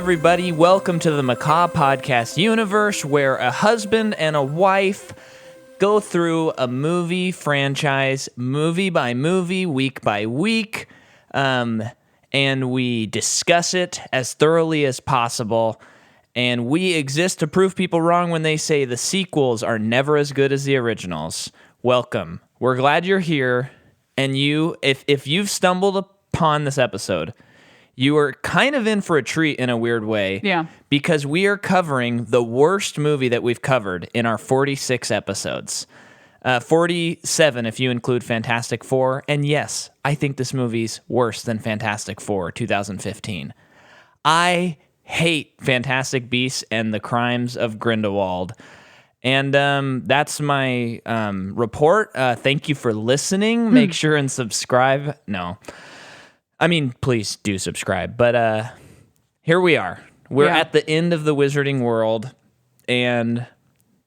everybody. Welcome to the Macaw Podcast universe, where a husband and a wife go through a movie franchise, movie by movie, week by week, and we discuss it as thoroughly as possible. And we exist to prove people wrong when they say the sequels are never as good as the originals. Welcome. We're glad you're here. And if you've stumbled upon this episode, you are kind of in for a treat in a weird way. Yeah. Because we are covering the worst movie that we've covered in our 46 episodes. 47 if you include Fantastic Four. And yes, I think this movie's worse than Fantastic Four 2015. I hate Fantastic Beasts and the Crimes of Grindewald. And that's my report. Thank you for listening. Make sure and subscribe. No. I mean, please do subscribe. But here we are. We're at the end of the Wizarding World, and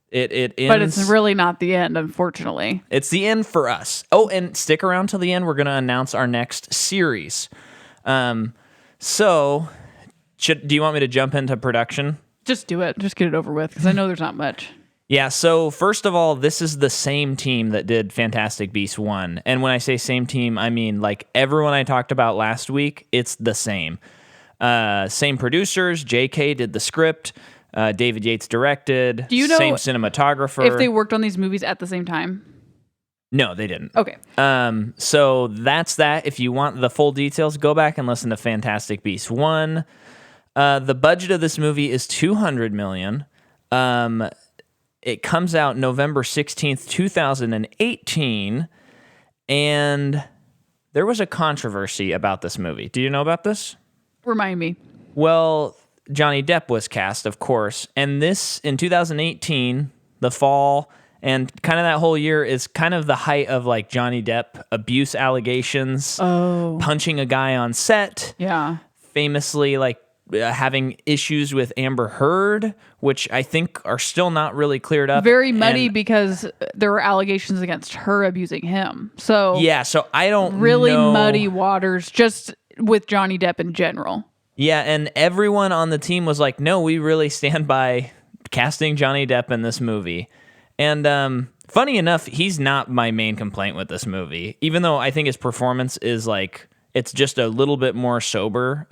it ends. But it's really not the end, unfortunately. It's the end for us. Oh, and stick around till the end. We're going to announce our next series. So, do you want me to jump into production? Just do it. Just get it over with, because I know there's not much. Yeah, so first of all, this is the same team that did Fantastic Beasts 1. And when I say same team, I mean like everyone I talked about last week, it's the same. Same producers, JK did the script, David Yates directed, Do you know same cinematographer. If they worked on these movies at the same time? No, they didn't. Okay. So that's that. If you want the full details, go back and listen to Fantastic Beasts 1. The budget of this movie is $200 million. It comes out November 16th, 2018, and there was a controversy about this movie. Do you know about this? Remind me. Well, Johnny Depp was cast, of course, and this, in 2018, the fall, and kind of that whole year is kind of the height of, like, Johnny Depp abuse allegations, punching a guy on set, famously, like, having issues with Amber Heard, which I think are still not really cleared up. Very muddy because there were allegations against her abusing him. So yeah, so I don't really know. Muddy waters just with Johnny Depp in general. Yeah, and everyone on the team was like, no, we really stand by casting Johnny Depp in this movie. And funny enough, he's not my main complaint with this movie, even though I think his performance is like, it's just a little bit more sober.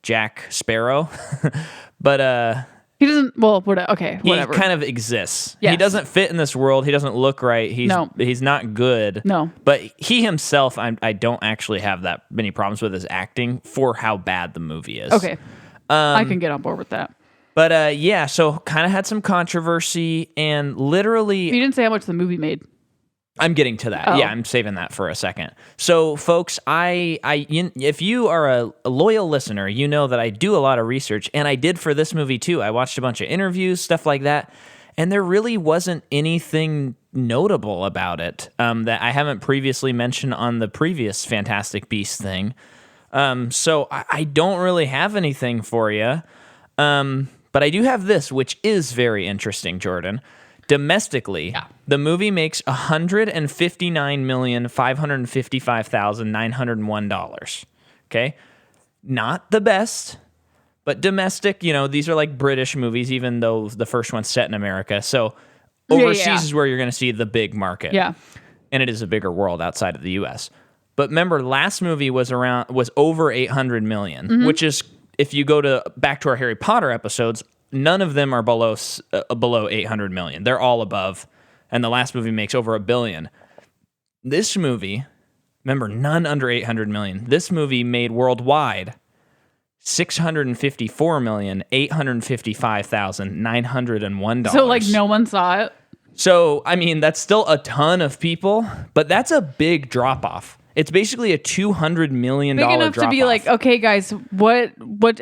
Jack Sparrow, but he doesn't. Well, whatever. He kind of exists. Yes. He doesn't fit in this world. He doesn't look right. He's not good. No, but he himself, I don't actually have that many problems with his acting for how bad the movie is. Okay, I can get on board with that. But yeah, so kind of had some controversy, and literally, you didn't say how much the movie made. I'm getting to that. Yeah, I'm saving that for a second. So, folks, if you are a loyal listener, you know that I do a lot of research, and I did for this movie too. I watched a bunch of interviews, stuff like that, and there really wasn't anything notable about it that I haven't previously mentioned on the previous Fantastic Beasts thing. So I don't really have anything for you, but I do have this, which is very interesting, Jordan. Domestically, the movie makes $159,555,901. Okay? Not the best, but domestic, these are like British movies, even though the first one's set in America. So overseas is where you're going to see the big market. Yeah. And it is a bigger world outside of the US. But remember, last movie was over 800 million, which is, if you go back to our Harry Potter episodes, none of them are below 800 million. They're all above, and the last movie makes over $1 billion. This movie, remember, none under 800 million. This movie made worldwide $654,855,901. So, like, no one saw it? So, I mean, that's still a ton of people, but that's a big drop-off. It's basically a $200 million big enough drop-off. To be like, okay, guys,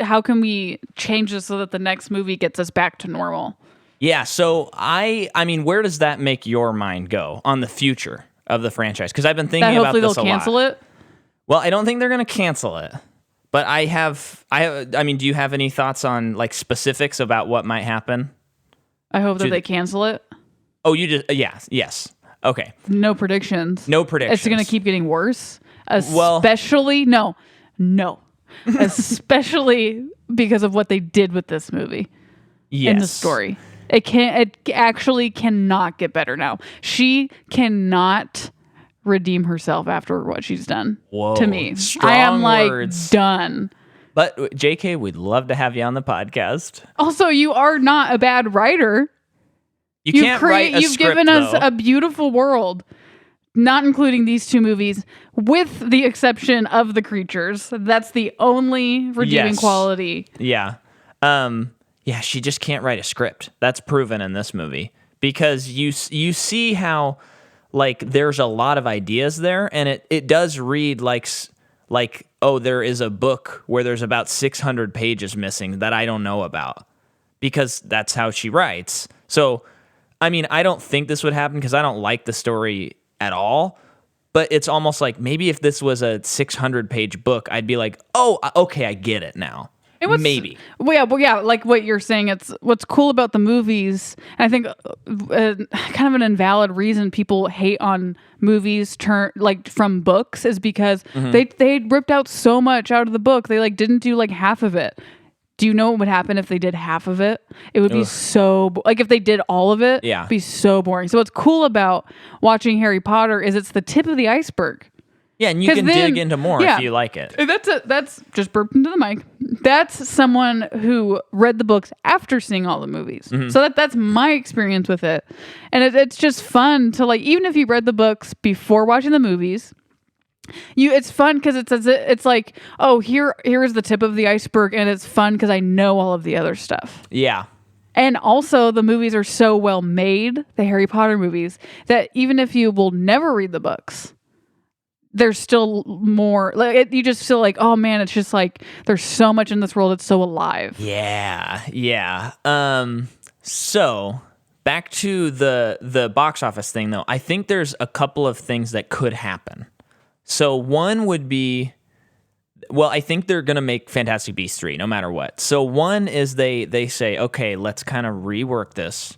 how can we change this so that the next movie gets us back to normal? Yeah, so I mean, where does that make your mind go on the future of the franchise? Because I've been thinking about this a lot. Hopefully they'll cancel it? Well, I don't think they're going to cancel it. But I mean, do you have any thoughts on like specifics about what might happen? I hope that they cancel it. Oh, you just, yes. Okay. No predictions. No predictions. It's going to keep getting worse. Especially, no. especially because of what they did with this movie in the story. It actually cannot get better now. She cannot redeem herself after what she's done to me. Strong I am like words. done. But JK, we'd love to have you on the podcast. Also, you are not a bad writer. You can't write a You've script, given us though. a beautiful world, not including these two movies, with the exception of the creatures. That's the only redeeming quality. Yeah. Yeah, she just can't write a script. That's proven in this movie. Because you see how, like, there's a lot of ideas there, and it does read like, oh, there is a book where there's about 600 pages missing that I don't know about. Because that's how she writes. So, I mean, I don't think this would happen because I don't like the story at all. But it's almost like maybe if this was a 600-page book, I'd be like, oh, okay, I get it now. Maybe. Well, yeah, like what you're saying, it's what's cool about the movies. And I think kind of an invalid reason people hate on movies from books is because they ripped out so much out of the book. They didn't do half of it. Do you know what would happen if they did half of it? It would be so if they did all of it, it'd be so boring. So what's cool about watching Harry Potter is it's the tip of the iceberg. Yeah, and you can dig into more if you like it. That's just burped into the mic. That's someone who read the books after seeing all the movies. So that's my experience with it. And it's just fun to even if you read the books before watching the movies, it's fun because it's like, oh, here is the tip of the iceberg, and it's fun because I know all of the other stuff. Yeah. And also the movies are so well made, the Harry Potter movies, that even if you will never read the books, there's still more. You just feel like, oh man, it's just there's so much in this world. It's so alive. Yeah. So back to the box office thing, though. I think there's a couple of things that could happen. So one would be, well, I think they're gonna make Fantastic Beasts 3 no matter what. So one is they say, okay, let's kind of rework this,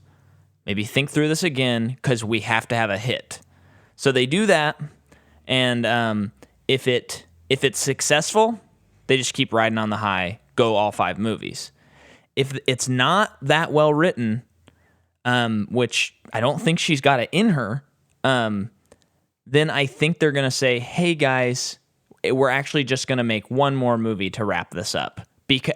maybe think through this again because we have to have a hit. So they do that. And if it's successful, they just keep riding on the high, go all 5 movies. If it's not that well written, which I don't think she's got it in her, then I think they're going to say, hey guys, we're actually just going to make one more movie to wrap this up.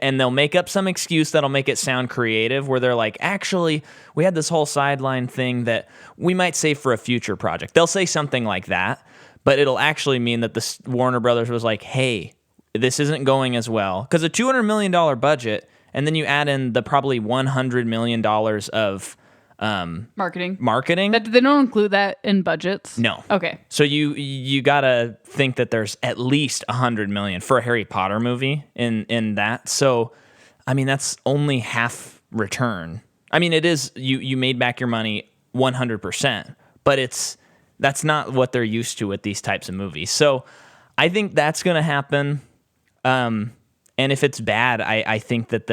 And they'll make up some excuse that'll make it sound creative where they're like, actually, we had this whole sideline thing that we might save for a future project. They'll say something like that. But it'll actually mean that the Warner Brothers was like, hey, this isn't going as well. Because a $200 million budget, and then you add in the probably $100 million of marketing. They don't include that in budgets? No. Okay. So you got to think that there's at least $100 million for a Harry Potter movie in that. So, I mean, that's only half return. I mean, it is, you made back your money 100%, but that's not what they're used to with these types of movies. So I think that's going to happen. And if it's bad, I think that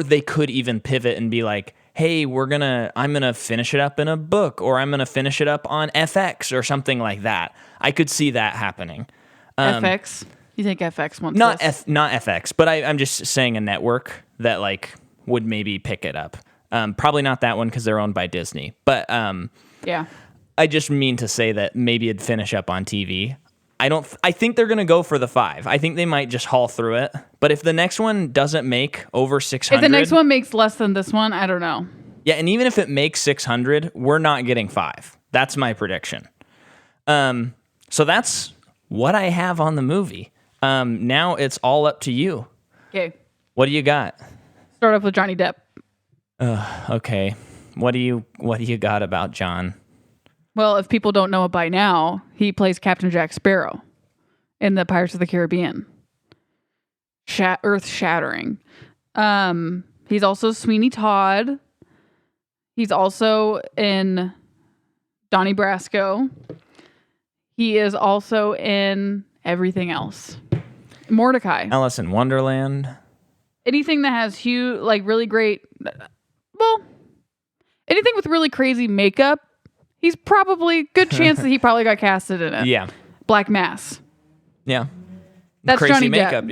they could even pivot and be like, hey, I'm going to finish it up in a book, or I'm going to finish it up on FX or something like that. I could see that happening. FX? You think FX wants this? Not FX, but I'm just saying a network that would maybe pick it up. Probably not that one because they're owned by Disney. But yeah. I just mean to say that maybe it'd finish up on TV. I think they're going to go for the 5. I think they might just haul through it. But if the next one doesn't make over 600... If the next one makes less than this one, I don't know. Yeah, and even if it makes 600, we're not getting 5. That's my prediction. So that's what I have on the movie. Now it's all up to you. Okay. What do you got? Start off with Johnny Depp. Okay. What do you got about John? Well, if people don't know it by now, he plays Captain Jack Sparrow in the Pirates of the Caribbean. Earth-shattering. He's also Sweeney Todd. He's also in Donnie Brasco. He is also in everything else. Mordecai. Alice in Wonderland. Anything that has really great... Well, anything with really crazy makeup, he's probably... Good chance that he probably got casted in it. Yeah. Black Mass. Yeah. That's crazy Johnny makeup. Depp.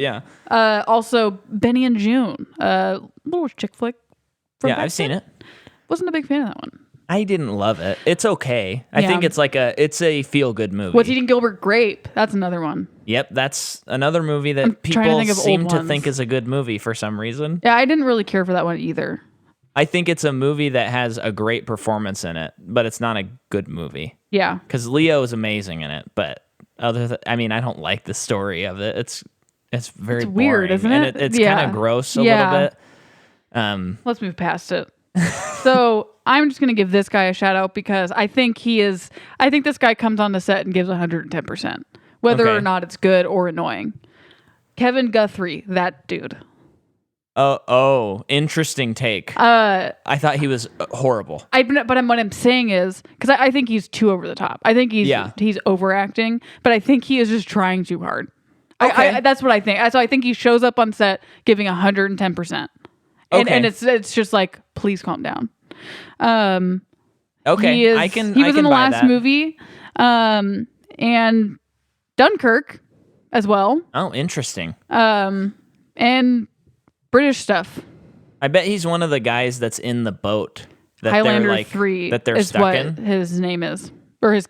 Yeah, Also, Benny and June, little chick flick. from yeah, back I've seen then. it. Wasn't a big fan of that one. I didn't love it. It's okay. I Yeah. think it's a feel good movie. What's Eating Gilbert Grape? That's another one. Yep, that's another movie that trying to people think of seem old to ones. think is a good movie for some reason. Yeah, I didn't really care for that one either. I think it's a movie that has a great performance in it, but it's not a good movie. Yeah. Because Leo is amazing in it, but I don't like the story of it. It's very weird, boring, isn't and it? it's Yeah. kind of gross a Yeah. little bit. Let's move past it. So I'm just going to give this guy a shout out because I think this guy comes on the set and gives 110%, whether Okay. or not it's good or annoying. Kevin Guthrie, that dude. Oh, interesting take. I thought he was horrible. What I'm saying is, because I think he's too over the top. I think he's overacting, but I think he is just trying too hard. Okay. That's what I think. So I think he shows up on set giving 110%. Okay. And it's just like, please calm down. Okay, He was I in can the buy last that. movie, and Dunkirk as well, Oh, interesting. and British stuff. I bet he's one of the guys that's in the boat that Highlander they're like 3 that they're is stuck what in. his name is, or his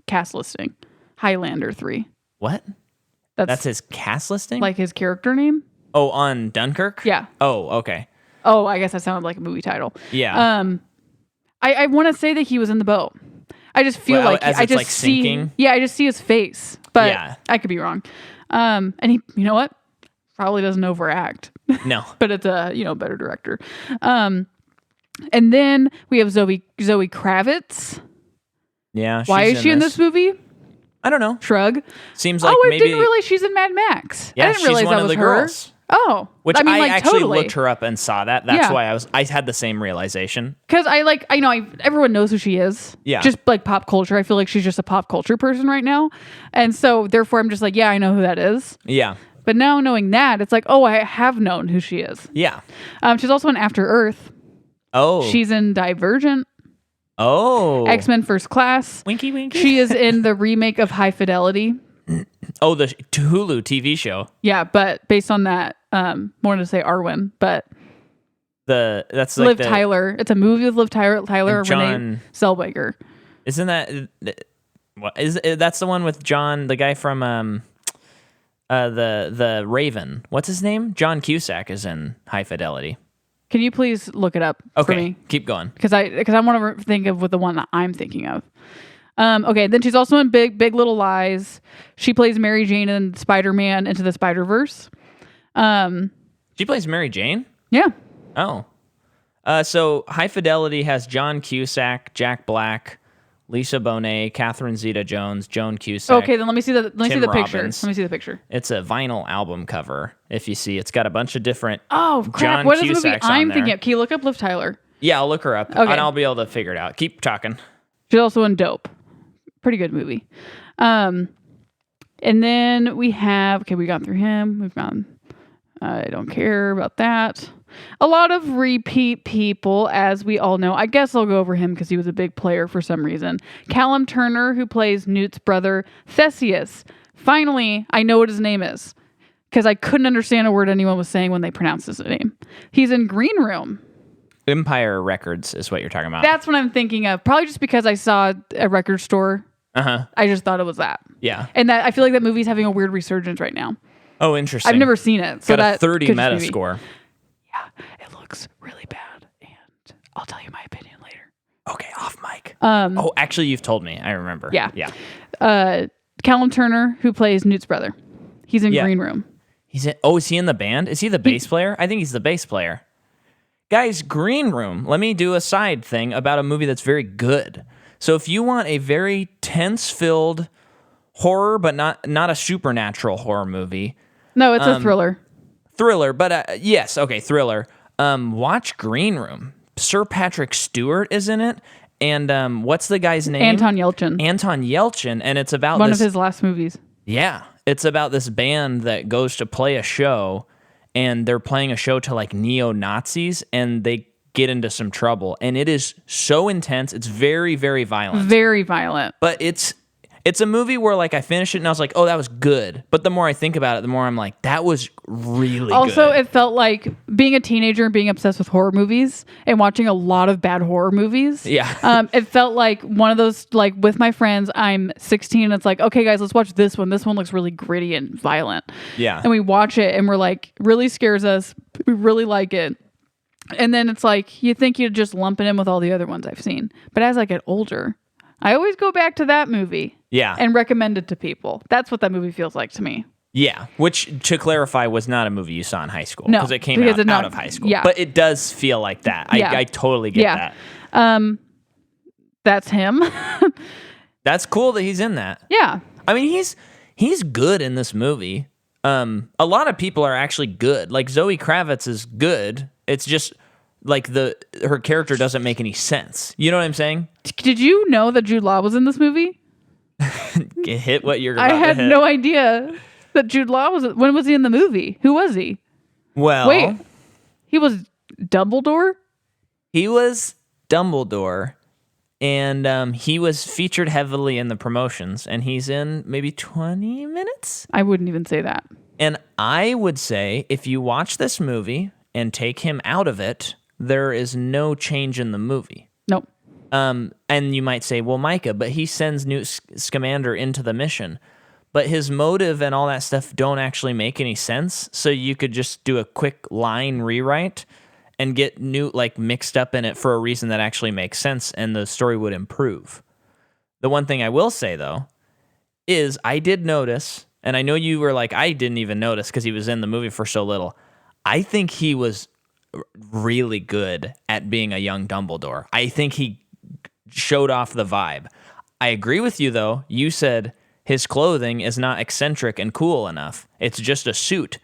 cast listing. Highlander 3. What? That's his cast listing? Like his character name. Oh, on Dunkirk? Yeah. Oh, okay. Oh, I guess that sounded like a movie title. Yeah. I want to say that he was in the boat. I just feel Well, like as I it's, just like, see. sinking? Yeah, I just see his face, but Yeah. I could be wrong. And he, you know what? Probably doesn't overact, No. but it's a better director. And then we have Zoe Kravitz. Yeah. Why she's is she in this movie? I don't know. Shrug. Seems like I maybe. didn't realize she's in Mad Max. Yeah, I didn't she's realize one that of was the her. girls. Oh, Which I mean, I actually totally. looked her up and saw that. That's Yeah. why I had the same realization. Because everyone knows who she is. Yeah. Just like pop culture. I feel like she's just a pop culture person right now. And so therefore I'm just like, yeah, I know who that is. Yeah. But now knowing that, it's like, oh, I have known who she is. Yeah. She's also in After Earth. Oh. She's in Divergent, Oh. X-Men First Class. Winky winky. She is in the remake of High Fidelity. Oh, the Hulu TV show. Yeah, but based on that, wanted to say Arwen, but That's like Liv Tyler. It's a movie with Liv Tyler and Renee John- Zellweger. Isn't that what is that's the one with John, the guy from the Raven? What's his name? John Cusack is in High Fidelity. Can you please look it up for Okay, me? keep going. Because I want to think of the one that I'm thinking of. Okay, then she's also in Big Little Lies. She plays Mary Jane in Spider-Man Into the Spider-Verse. She plays Mary Jane? Yeah. Oh. So High Fidelity has John Cusack, Jack Black, Lisa Bonet, Catherine Zeta-Jones, Joan Cusack. Okay, then let me see the Tim picture. Robbins. Let me see the picture. It's a vinyl album cover. If you see, it's got a bunch of different. Oh crap! John What is the movie Cusack's on I'm there. thinking of? Can you look up Liv Tyler? Yeah, I'll look her up, Okay. and I'll be able to figure it out. Keep talking. She's also in Dope. Pretty good movie. And then we have, we got through him. We've gone, I don't care about that. A lot of repeat people, as we all know. I guess I'll go over him because he was a big player for some reason. Callum Turner, who plays Newt's brother, Theseus. Finally, I know what his name is because I couldn't understand a word anyone was saying when they pronounced his name. He's in Green Room. Empire Records is what you're talking about. That's what I'm thinking of. Probably just because I saw a record store. Uh-huh. I just thought it was that. Yeah. And that I feel like that movie's having a weird resurgence right now. Oh, interesting. I've never seen it. So got that a 30 could just meta be me. score. Yeah, it looks really bad. And I'll tell you my opinion later. Okay, off mic. Oh, actually, you've told me. I remember. Yeah. Yeah. Callum Turner, who plays Newt's brother. He's in Yeah. Green Room. Is he in the band? Is he the bass player? I think he's the bass player. Guys, Green Room. Let me do a side thing about a movie that's very good. So if you want a very tense-filled horror, but not a supernatural horror movie, No, it's a thriller. thriller, but yes, okay, thriller. Watch Green Room. Sir Patrick Stewart is in it, and what's the guy's name? Anton Yelchin. Anton Yelchin, and it's about One this, of his last movies. Yeah, it's about this band that goes to play a show, and they're playing a show to like neo-Nazis, and they get into some trouble, and it is so intense. It's very, very violent. Very violent. But it's It's a movie where like I finished it and I was like, oh, that was good. But the more I think about it, the more I'm like, that was really Also, good. it felt like being a teenager and being obsessed with horror movies and watching a lot of bad horror movies. Yeah. It felt like one of those, like with my friends, I'm 16 and it's like, okay, guys, let's watch this one. This one looks really gritty and violent. Yeah. And we watch it and we're like, really scares us. We really like it. And then it's like, you think you'd just lump it in with all the other ones I've seen. But as I get older, I always go back to that movie. Yeah. And recommend it to people. That's what that movie feels like to me. Yeah, which, to clarify, was not a movie you saw in high school. No, because it came because out of high school. yeah. But it does feel like that. Yeah. I totally get that. That's him. That's cool that he's in that. Yeah. I mean, he's good in this movie. A lot of people are actually good. Like, Zoe Kravitz is good. It's just, like, her character doesn't make any sense. You know what I'm saying? Did you know that Jude Law was in this movie? Hit what you're about I had to hit. no idea that Jude Law was. When was he in the movie? Who was he? Well, Wait, he was Dumbledore? he was Dumbledore, and he was featured heavily in the promotions, and he's in maybe 20 minutes? I wouldn't even say that. And I would say if you watch this movie and take him out of it, there is no change in the movie. Nope. And you might say, well, Micah, but he sends Newt Scamander into the mission. But his motive and all that stuff don't actually make any sense. So you could just do a quick line rewrite and get Newt like mixed up in it for a reason that actually makes sense, and the story would improve. The one thing I will say, though, is I did notice, and I know you were like, I didn't even notice because he was in the movie for so little. I think he was really good at being a young Dumbledore. I think he showed off the vibe. I agree with you, though. You said his clothing is not eccentric and cool enough. It's just a suit.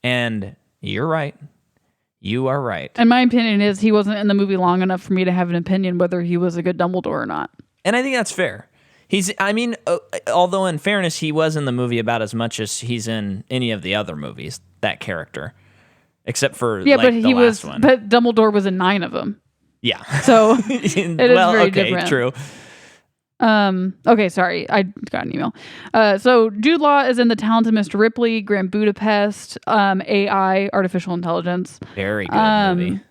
And you're right. You are right. And my opinion is he wasn't in the movie long enough for me to have an opinion whether he was a good Dumbledore or not. And I think that's fair. Although in fairness, he was in the movie about as much as he's in any of the other movies, that character. Except for the last one. But Dumbledore was in 9 of them. Yeah. So it is very different. True. Okay, sorry. I got an email. So Jude Law is in The Talented Mr. Ripley, Grand Budapest, AI, Artificial Intelligence. Very good movie.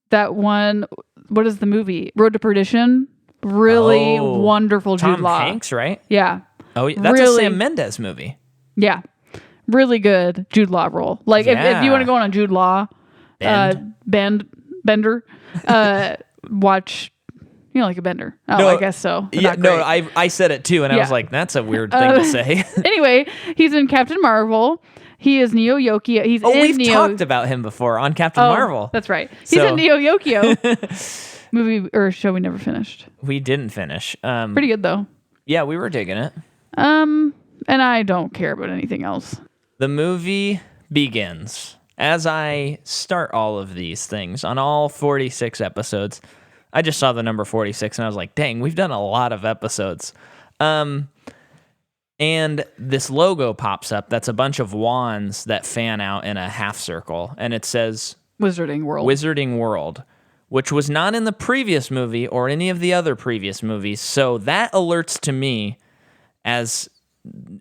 That one, what is the movie? Road to Perdition. Really wonderful Jude Law. Tom Hanks, right? Yeah. Oh, that's a Sam Mendes movie. Yeah. Really good Jude Law role. Like if you want to go on a Jude Law bender, watch, like a bender. Oh, no, I guess so. Yeah, no, I said it too, and I was like, that's a weird thing to say. Anyway, he's in Captain Marvel. He is Neo Yokio. We've talked about him before on Captain Marvel. That's right. He's in Neo Yokio. Movie or show we never finished. We didn't finish. Pretty good though. Yeah, we were digging it. And I don't care about anything else. The movie begins. As I start all of these things on all 46 episodes, I just saw the number 46 and I was like, dang, we've done a lot of episodes. And this logo pops up that's a bunch of wands that fan out in a half circle, and it says Wizarding World, which was not in the previous movie or any of the other previous movies. So that alerts to me as,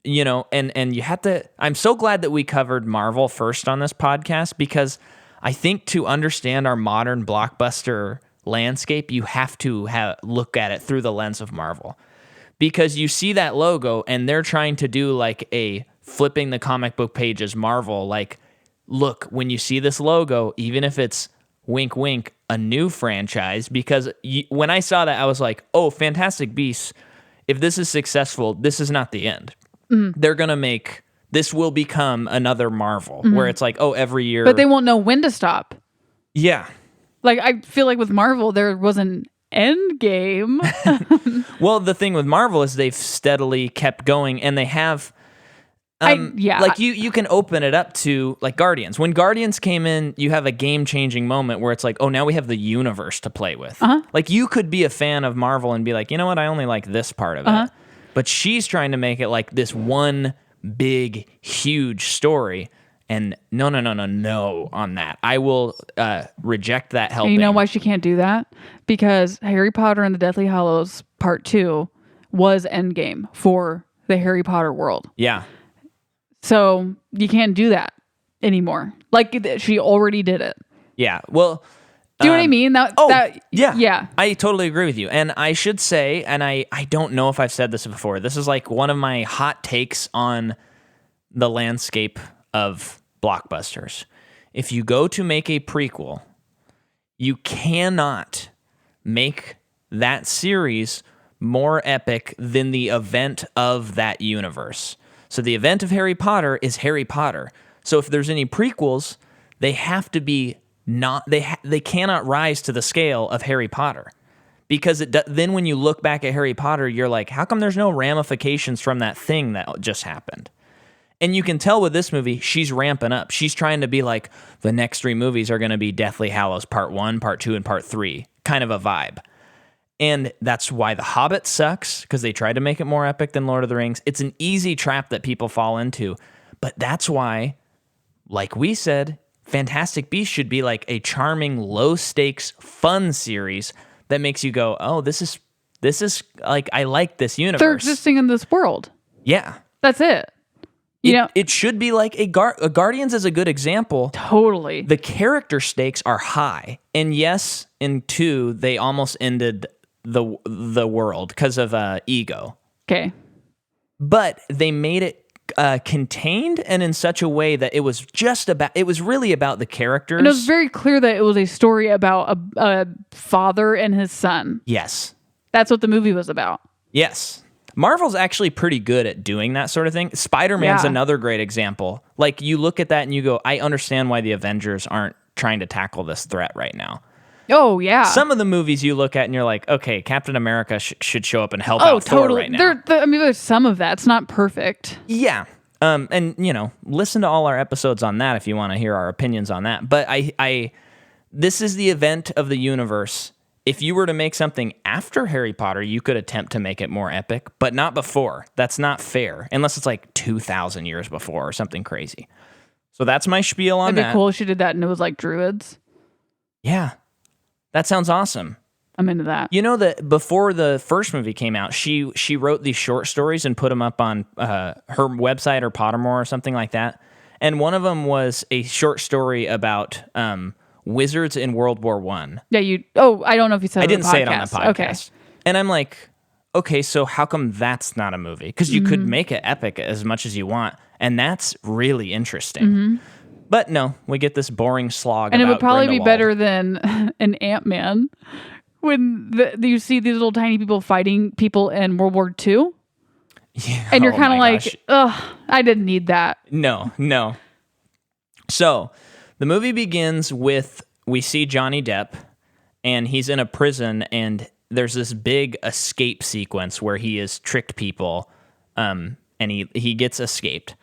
and you have to, I'm so glad that we covered Marvel first on this podcast, because I think to understand our modern blockbuster landscape, you have to look at it through the lens of Marvel, because you see that logo and they're trying to do like a flipping the comic book pages Marvel, like, look, when you see this logo, even if it's wink, wink, a new franchise, because when I saw that, I was like, oh, Fantastic Beasts, if this is successful, this is not the end. Mm-hmm. They're going to this will become another Marvel, where it's like, oh, every year. But they won't know when to stop. Yeah. Like, I feel like with Marvel, there was an end game. Well, the thing with Marvel is they've steadily kept going, and they have... Like you can open it up to like Guardians. When Guardians came in, you have a game-changing moment where it's like, oh, now we have the universe to play with. Uh-huh. Like you could be a fan of Marvel and be like, you know what, I only like this part of it. But she's trying to make it like this one big, huge story. And no on that. I will reject that helping. And you know why she can't do that? Because Harry Potter and the Deathly Hallows Part 2 was Endgame for the Harry Potter world. Yeah. So you can't do that anymore. Like she already did it. Yeah. Well, do you know what I mean? Yeah. I totally agree with you. And I should say, and I don't know if I've said this before, this is like one of my hot takes on the landscape of blockbusters. If you go to make a prequel, you cannot make that series more epic than the event of that universe. So the event of Harry Potter is Harry Potter. So if there's any prequels, they have to be they cannot rise to the scale of Harry Potter. Because then when you look back at Harry Potter, you're like, how come there's no ramifications from that thing that just happened? And you can tell with this movie, she's ramping up. She's trying to be like, the next 3 movies are going to be Deathly Hallows Part 1, Part 2, and Part 3. Kind of a vibe. And that's why The Hobbit sucks, because they tried to make it more epic than Lord of the Rings. It's an easy trap that people fall into. But that's why, like we said, Fantastic Beasts should be like a charming, low-stakes, fun series that makes you go, oh, this is like, I like this universe. They're existing in this world. Yeah. That's it. It should be like a Guardians is a good example. Totally. The character stakes are high. And yes, in 2, they almost ended the world because of ego. Okay. But they made it contained and in such a way that it was really about the characters. And it was very clear that it was a story about a father and his son. Yes. That's what the movie was about. Yes. Marvel's actually pretty good at doing that sort of thing. Spider-Man's another great example. Like, you look at that and you go, I understand why the Avengers aren't trying to tackle this threat right now. Oh, yeah. Some of the movies you look at and you're like, okay, Captain America should show up and help out Thor right now. There's some of that. It's not perfect. Yeah. And, listen to all our episodes on that if you want to hear our opinions on that. But this is the event of the universe. If you were to make something after Harry Potter, you could attempt to make it more epic, but not before. That's not fair, unless it's like 2,000 years before or something crazy. So that's my spiel on that. It'd be cool if she did that and it was like druids. Yeah. That sounds awesome. I'm into that. You know that before the first movie came out, she wrote these short stories and put them up on her website or Pottermore or something like that. And one of them was a short story about wizards in World War I. Yeah, I don't know if you said it on the podcast. I didn't say it on the podcast. Okay. And I'm like, okay, so how come that's not a movie? Because you could make it epic as much as you want, and that's really interesting. Mm-hmm. But no, we get this boring slog and about it would probably Grindewald. Be better than an Ant-Man when you see these little tiny people fighting people in World War II. Yeah, and you're kind of like, ugh, I didn't need that. No. So the movie begins with, we see Johnny Depp, and he's in a prison, and there's this big escape sequence where he has tricked people, and he gets escaped.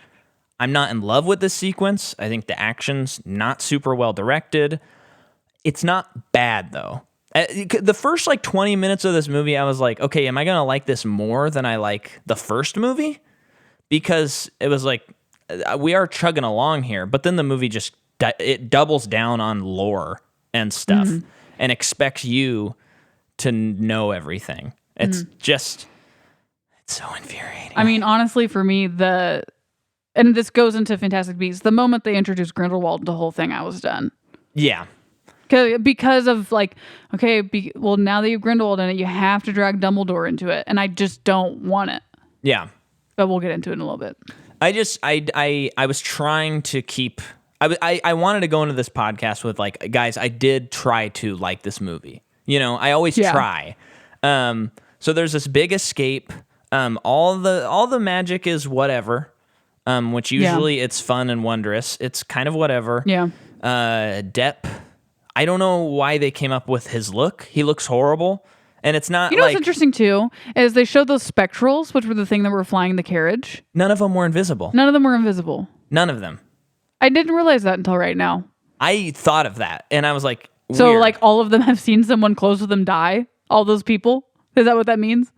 I'm not in love with this sequence. I think the action's not super well directed. It's not bad, though. The first, 20 minutes of this movie, I was like, okay, am I going to like this more than I like the first movie? Because it was like, we are chugging along here, but then the movie just it doubles down on lore and stuff and expects you to know everything. It's it's so infuriating. I mean, honestly, for me, and this goes into Fantastic Beasts, the moment they introduced Grindewald, the whole thing, I was done. Yeah. Because of now that you've Grindewald in it, you have to drag Dumbledore into it, and I just don't want it. Yeah. But we'll get into it in a little bit. I was trying to keep... I wanted to go into this podcast with guys, I did try to like this movie. I always try. So there's this big escape. All the magic is whatever, which usually it's fun and wondrous. It's kind of whatever. Yeah. Depp, I don't know why they came up with his look. He looks horrible. And it's not what's interesting too is they showed those spectrals, which were the thing that were flying the carriage. None of them were invisible. None of them were invisible. None of them. I didn't realize that until right now. I thought of that, and I was like, so weird. All of them have seen someone close with them die? All those people? Is that what that means?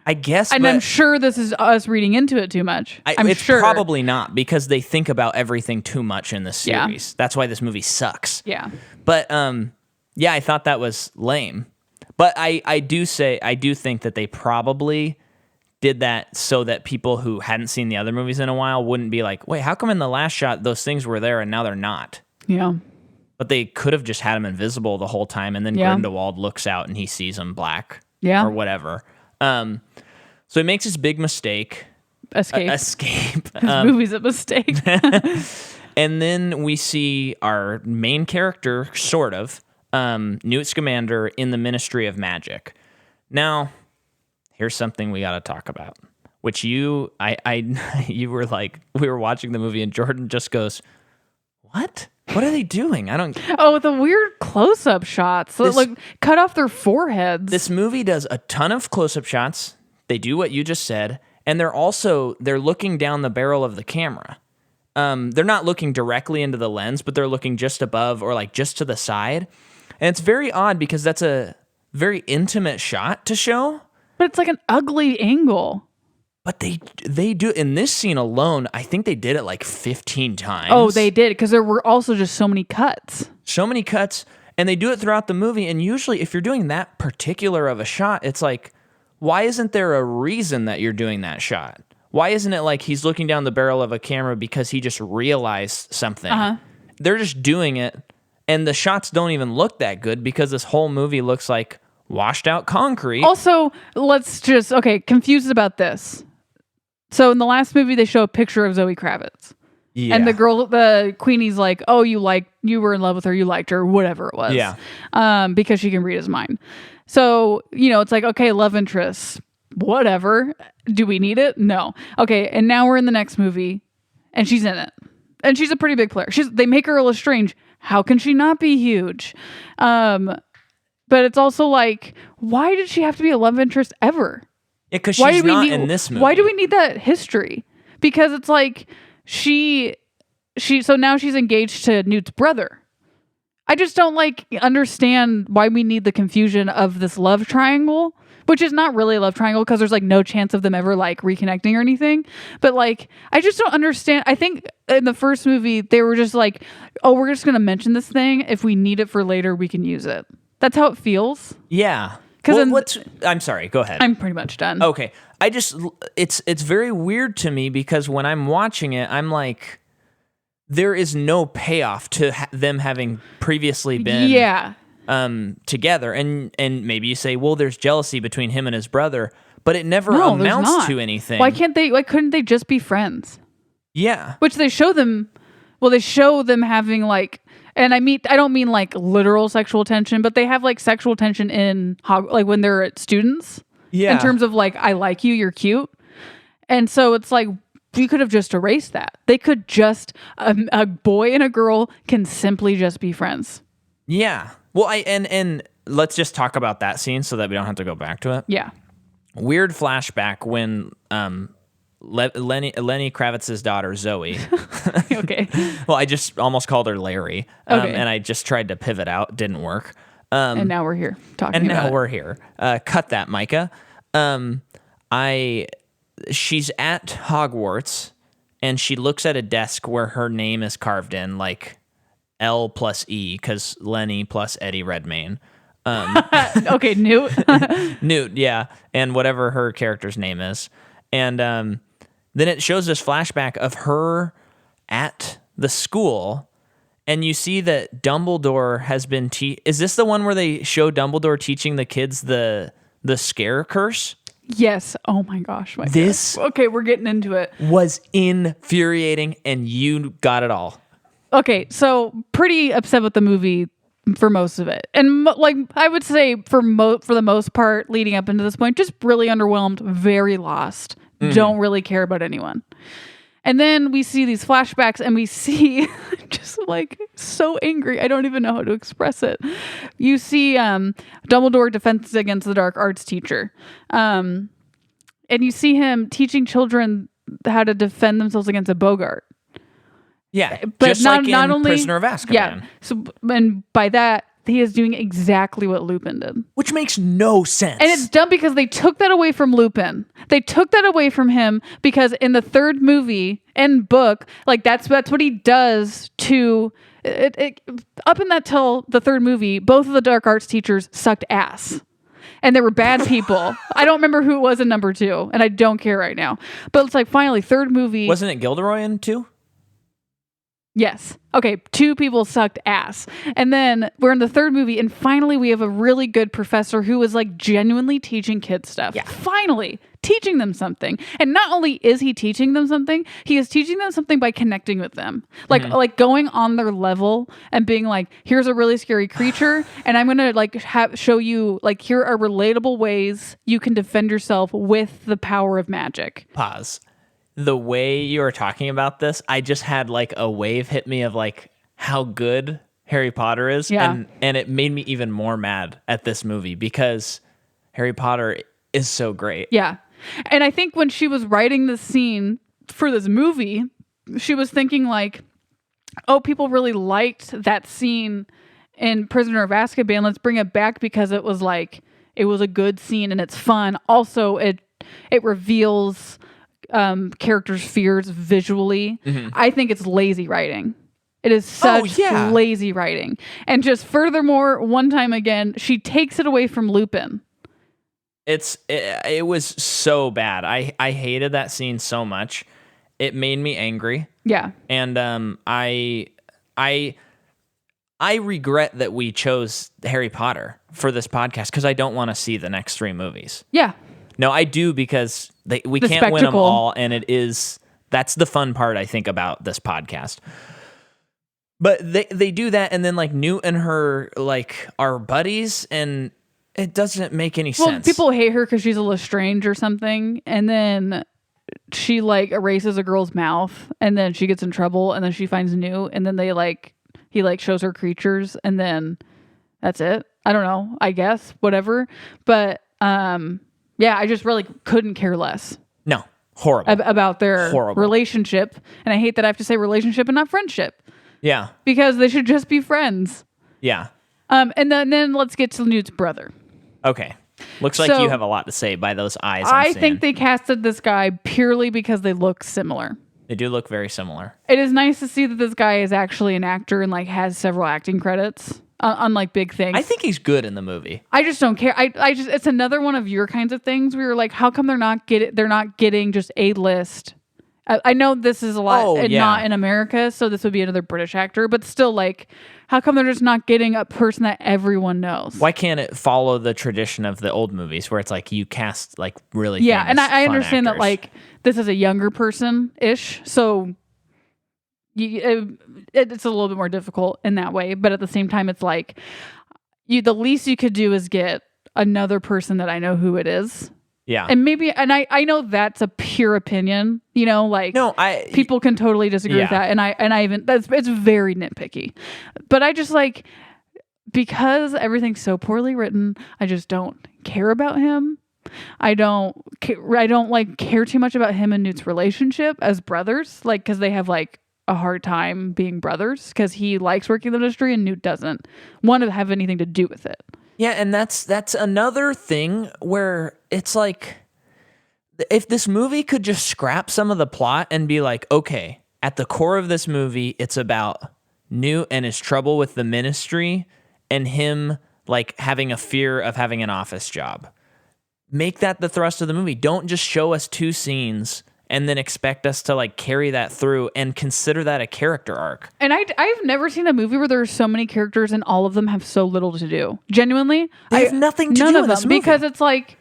I guess. And I'm sure this is us reading into it too much. It's sure. Probably not, because they think about everything too much in this series. Yeah. That's why this movie sucks. Yeah. But I thought that was lame. But I do think that they probably did that so that people who hadn't seen the other movies in a while wouldn't be like, wait, how come in the last shot those things were there and now they're not? Yeah. But they could have just had him invisible the whole time, and then Grindewald looks out and he sees him black or whatever. So he makes this big mistake. Escape. Escape. This movie's a mistake. And then we see our main character, sort of, Newt Scamander in the Ministry of Magic. Now, here's something we got to talk about, which you were like, we were watching the movie and Jordan just goes, what? What are they doing? I don't. Oh, the weird close-up shots that like cut off their foreheads. This movie does a ton of close-up shots. They do what you just said, and they're looking down the barrel of the camera. They're not looking directly into the lens, but they're looking just above or like just to the side. And it's very odd because that's a very intimate shot to show. But it's like an ugly angle. But they do in this scene alone. I think they did it like 15 times. Oh, they did, because there were also just so many cuts. So many cuts, and they do it throughout the movie. And usually, if you're doing that particular of a shot, it's like, why isn't there a reason that you're doing that shot? Why isn't it like he's looking down the barrel of a camera because he just realized something? They're just doing it, and the shots don't even look that good because this whole movie looks like washed out concrete. Also, confused about this. So in the last movie, they show a picture of Zoe Kravitz. Yeah. And the Queenie's like, oh, you were in love with her, you liked her, whatever it was. Yeah. Because she can read his mind. So, it's like, okay, love interest, whatever. Do we need it? No. Okay, and now we're in the next movie, and she's in it. And she's a pretty big player. They make her Lestrange. How can she not be huge? But it's also like, why did she have to be a love interest ever? Yeah, because she's not in this movie. Why do we need that history? Because it's like so now she's engaged to Newt's brother. I just don't understand why we need the confusion of this love triangle, which is not really a love triangle because there's no chance of them ever reconnecting or anything. But I just don't understand. I think in the first movie they were just like, oh, we're just gonna mention this thing. If we need it for later, we can use it. That's how it feels. Yeah. I'm sorry, go ahead. I'm pretty much done. Okay. It's very weird to me because when I'm watching it, I'm like, there is no payoff to them having previously been together. And maybe you say, well, there's jealousy between him and his brother, but it never amounts to anything. Why couldn't they just be friends? Yeah. Which they show them, they show them having and I don't mean literal sexual tension, but they have sexual tension in when they're students. Yeah. In terms of I like you, you're cute. And so it's you could have just erased that. They could just, a boy and a girl can simply just be friends. Yeah. Well, and let's just talk about that scene so that we don't have to go back to it. Yeah. Weird flashback when Lenny Kravitz's daughter, Zoe. Okay. Well, I just almost called her Larry. Okay. And I just tried to pivot out. Didn't work. And now we're here talking about it. And now we're here. Cut that, Micah. She's at Hogwarts, and she looks at a desk where her name is carved in, L plus E, because Lenny plus Eddie Redmayne. Okay, Newt. Newt, yeah. And whatever her character's name is. And then it shows this flashback of her at the school, and you see that Dumbledore has been is this the one where they show Dumbledore teaching the kids the scare curse? Yes. Oh my gosh. Okay, we're getting into it. Was infuriating, and you got it all. Okay, so pretty upset with the movie for most of it. And I would say for the most part leading up into this point, just really underwhelmed, very lost. Mm-hmm. Don't really care about anyone. And then we see these flashbacks and we see just so angry. I don't even know how to express it. You see Dumbledore Defense Against the Dark Arts teacher. And you see him teaching children how to defend themselves against a Bogart. Yeah, but just not only Prisoner of Azkaban. Yeah. So, and by that, he is doing exactly what Lupin did. Which makes no sense. And it's dumb because they took that away from Lupin. They took that away from him because in the third movie and book, that's what he does to it up in that till the third movie, both of the dark arts teachers sucked ass. and there were bad people. I don't remember who it was in number 2, and I don't care right now. But it's like finally third movie. Wasn't it Gilderoy in 2? Yes. Okay, 2 people sucked ass. And then we're in the third movie, and finally we have a really good professor who is like genuinely teaching kids stuff. Yeah. Finally teaching them something. And not only is he teaching them something, he is teaching them something by connecting with them. Like going on their level and being like, here's a really scary creature, and I'm going to like show you like here are relatable ways you can defend yourself with the power of magic. Pause. The way you were talking about this, I just had like a wave hit me of like how good Harry Potter is. Yeah. And it made me even more mad at this movie because Harry Potter is so great. Yeah. And I think when she was writing this scene for this movie, she was thinking like, oh, people really liked that scene in Prisoner of Azkaban. Let's bring it back because it was like, it was a good scene and it's fun. Also, it reveals characters' fears visually. I think it's lazy writing. It is such lazy writing. And just furthermore, one time again, she takes it away from Lupin. It was so bad. I hated that scene so much. It made me angry. Yeah. And I regret that we chose Harry Potter for this podcast because I don't want to see the next 3 movies. Yeah. No, I do because we can't spectacle. win them all, and that's the fun part I think about this podcast. But they do that, and then like Newt and her like are buddies, and it doesn't make any sense. Well, people hate her because she's a Lestrange or something, and then she like erases a girl's mouth, and then she gets in trouble, and then she finds Newt, and then he shows her creatures, and then that's it. I don't know. I guess whatever, but yeah, I just really couldn't care less. No, horrible about their relationship, and I hate that I have to say relationship and not friendship. Yeah, because they should just be friends. Yeah. And then let's get to Newt's brother. Okay. Looks like you have a lot to say by those eyes. I think they casted this guy purely because they look similar. They do look very similar. It is nice to see that this guy is actually an actor and like has several acting credits on like big things. I think he's good in the movie. I just don't care. I just it's another one of your kinds of things where you're like, how come they're not getting just A-list? I know this is a lot not in America, so this would be another British actor, but still, like, how come they're just not getting a person that everyone knows? Why can't it follow the tradition of the old movies where it's like you cast like really famous, and I understand actors. that like this is a younger person-ish, so it's a little bit more difficult in that way, but at the same time, it's like the least you could do is get another person that I know who it is. Yeah. And maybe, and I know that's a pure opinion, you know, like people can totally disagree with that. And I even, it's very nitpicky, but I just like, because everything's so poorly written, I just don't care about him. I don't like care too much about him and Newt's relationship as brothers, like, cause they have like a hard time being brothers cause he likes working in the industry and Newt doesn't want to have anything to do with it. Yeah, and that's another thing where it's like, if this movie could just scrap some of the plot and be like, okay, at the core of this movie, it's about Newt and his trouble with the ministry and him like having a fear of having an office job. Make that the thrust of the movie. Don't just show us 2 scenes and then expect us to like carry that through and consider that a character arc. And I've never seen a movie where there are so many characters and all of them have so little to do. Genuinely, they have nothing to do in this movie. Because it's like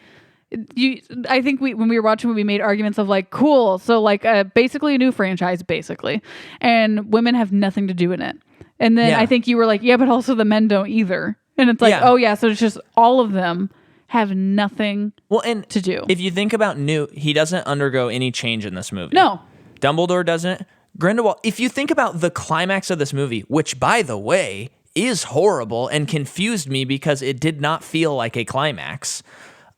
I think when we were watching, we made arguments of like, cool, so like basically a new franchise, basically, and women have nothing to do in it. And then I think you were like, yeah, but also the men don't either. And it's like, oh yeah, so it's just all of them have nothing to do. If you think about Newt, he doesn't undergo any change in this movie. No. Dumbledore doesn't. Grindewald, if you think about the climax of this movie, which, by the way, is horrible and confused me because it did not feel like a climax,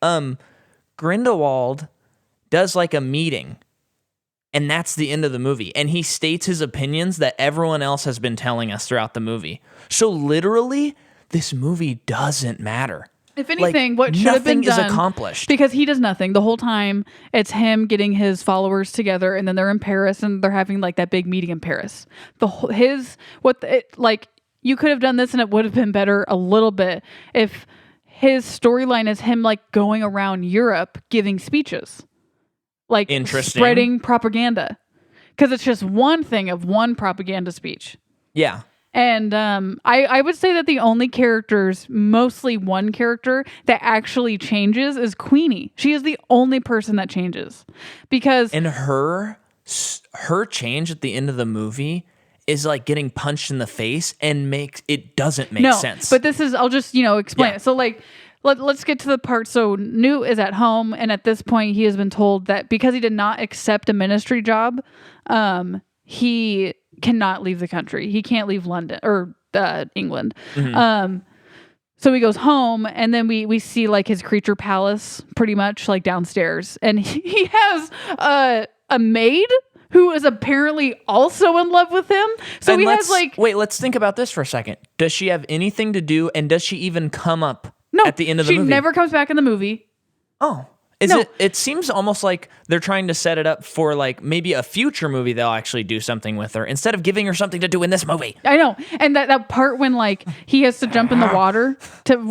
Grindewald does like a meeting, and that's the end of the movie. And he states his opinions that everyone else has been telling us throughout the movie. So literally, this movie doesn't matter. If anything, what should have been done, nothing is accomplished because he does nothing the whole time. It's him getting his followers together, and then they're in Paris, and they're having like that big meeting in Paris. You could have done this, and it would have been better a little bit if his storyline is him like going around Europe giving speeches, like spreading propaganda, because it's just one thing of one propaganda speech. Yeah. And I would say that the only characters, mostly one character that actually changes is Queenie. She is the only person that changes, because her change at the end of the movie is like getting punched in the face and doesn't make sense. But this is, I'll just, explain it. So like, let's get to the part. So Newt is at home, and at this point he has been told that because he did not accept a ministry job, he cannot leave the country. He can't leave London or England. Mm-hmm. So he goes home, and then we see like his creature palace pretty much like downstairs, and he has a maid who is apparently also in love with him. So he has like... Wait, let's think about this for a second. Does she have anything to do, and does she even come up at the end of the movie? She never comes back in the movie. Oh. It seems almost like they're trying to set it up for like maybe a future movie they'll actually do something with her instead of giving her something to do in this movie. I know. And that part when like he has to jump in the water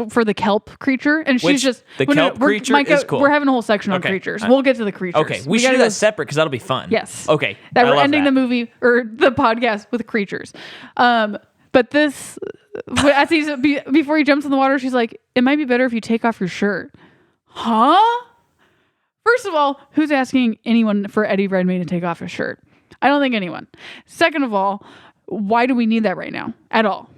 for the kelp creature, and she's just... The kelp creature is cool. We're having a whole section on creatures. We'll get to the creatures. Okay, we should do that separate because that'll be fun. Yes. Okay. That we're ending the movie or the podcast with creatures. But this, as before he jumps in the water, she's like, "It might be better if you take off your shirt." Huh? First of all, who's asking anyone for Eddie Redmayne to take off his shirt? I don't think anyone. Second of all, why do we need that right now? At all.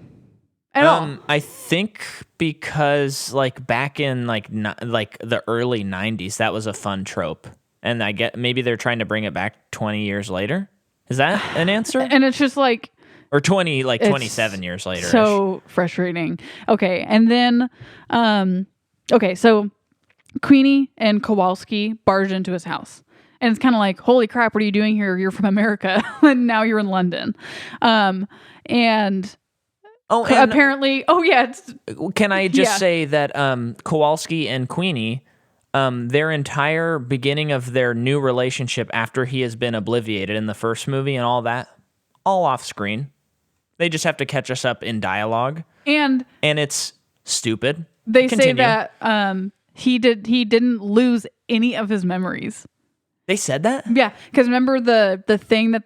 I think because like back in like the early 90s, that was a fun trope. And I get maybe they're trying to bring it back 20 years later. Is that an answer? And it's just like... Or 27 years later. So frustrating. Okay. And then, so Queenie and Kowalski barge into his house, and it's kind of like, holy crap, what are you doing here? You're from America and now you're in London. And apparently, can I just say that Kowalski and Queenie, their entire beginning of their new relationship after he has been obliviated in the first movie and all that, all off screen. They just have to catch us up in dialogue. And it's stupid. They say that he didn't lose any of his memories. They said that? Yeah, because remember the thing that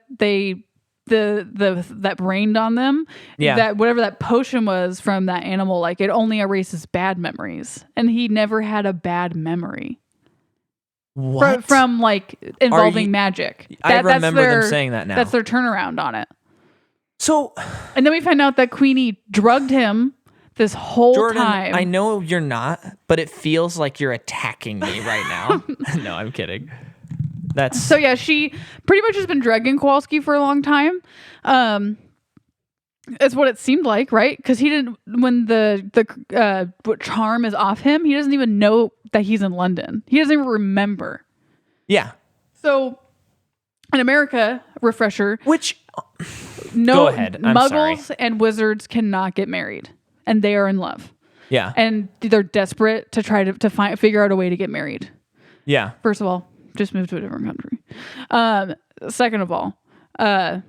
that rained on them? Yeah. That whatever that potion was from that animal, like it only erases bad memories. And he never had a bad memory. What? From like involving magic. I remember them saying that now. That's their turnaround on it. So, and then we find out that Queenie drugged him this whole Jordan, time. I know you're not, but it feels like you're attacking me right now. No, I'm kidding. So yeah, she pretty much has been drugging Kowalski for a long time. That's what it seemed like, right? Because he didn't, when the charm is off him, he doesn't even know that he's in London. He doesn't even remember. Yeah. So in America, refresher, go ahead. I'm Muggles sorry. and wizards cannot get married, and they are in love. Yeah. And they're desperate to try to figure out a way to get married. Yeah. First of all, just move to a different country. Second of all, they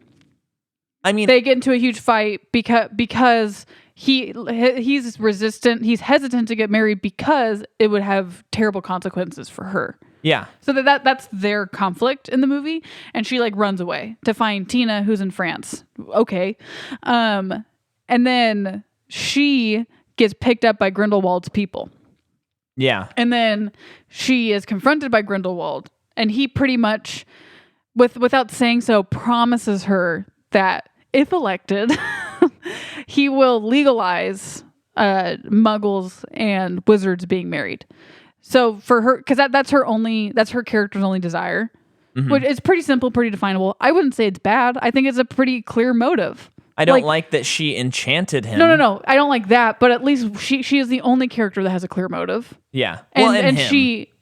get into a huge fight because he's resistant. He's hesitant to get married because it would have terrible consequences for her. Yeah. So that's their conflict in the movie, and she like runs away to find Tina, who's in France. Okay, and then she gets picked up by Grindelwald's people. Yeah. And then she is confronted by Grindelwald, and he pretty much, without saying so, promises her that if elected, he will legalize Muggles and wizards being married. So for her, because that's her character's only desire, which is pretty simple, pretty definable. I wouldn't say it's bad. I think it's a pretty clear motive. I don't like that she enchanted him. No. I don't like that, but at least she is the only character that has a clear motive. Yeah. And she,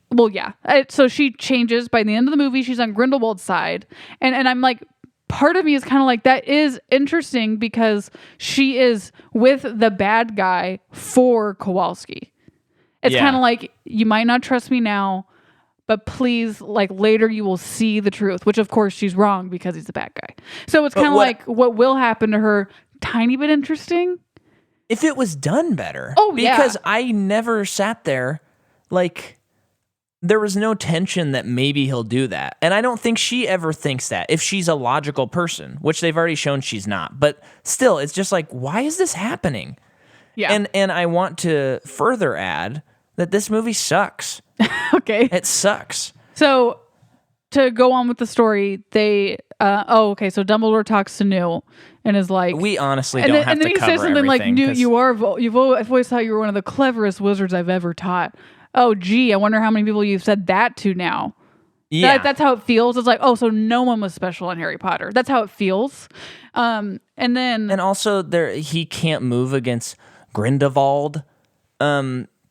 so she changes by the end of the movie. She's on Grindelwald's side. And I'm like, part of me is kind of like, that is interesting because she is with the bad guy for Kowalski. It's kind of like, you might not trust me now, but please, like later you will see the truth, which of course she's wrong because he's the bad guy. So it's kind of like what will happen to her, tiny bit interesting. If it was done better. Oh, yeah. Because I never sat there like there was no tension that maybe he'll do that. And I don't think she ever thinks that if she's a logical person, which they've already shown she's not. But still, it's just like, why is this happening? Yeah. And I want to further add that this movie sucks. Okay. It sucks. So to go on with the story, they so Dumbledore talks to Newt and is like, We honestly don't have and then to he cover says something like, everything, Newt, 'cause- I've always thought you were one of the cleverest wizards I've ever taught. Oh, gee, I wonder how many people you've said that to now. Yeah. That's how it feels. It's like, oh, so no one was special in Harry Potter. That's how it feels. And also he can't move against Grindewald.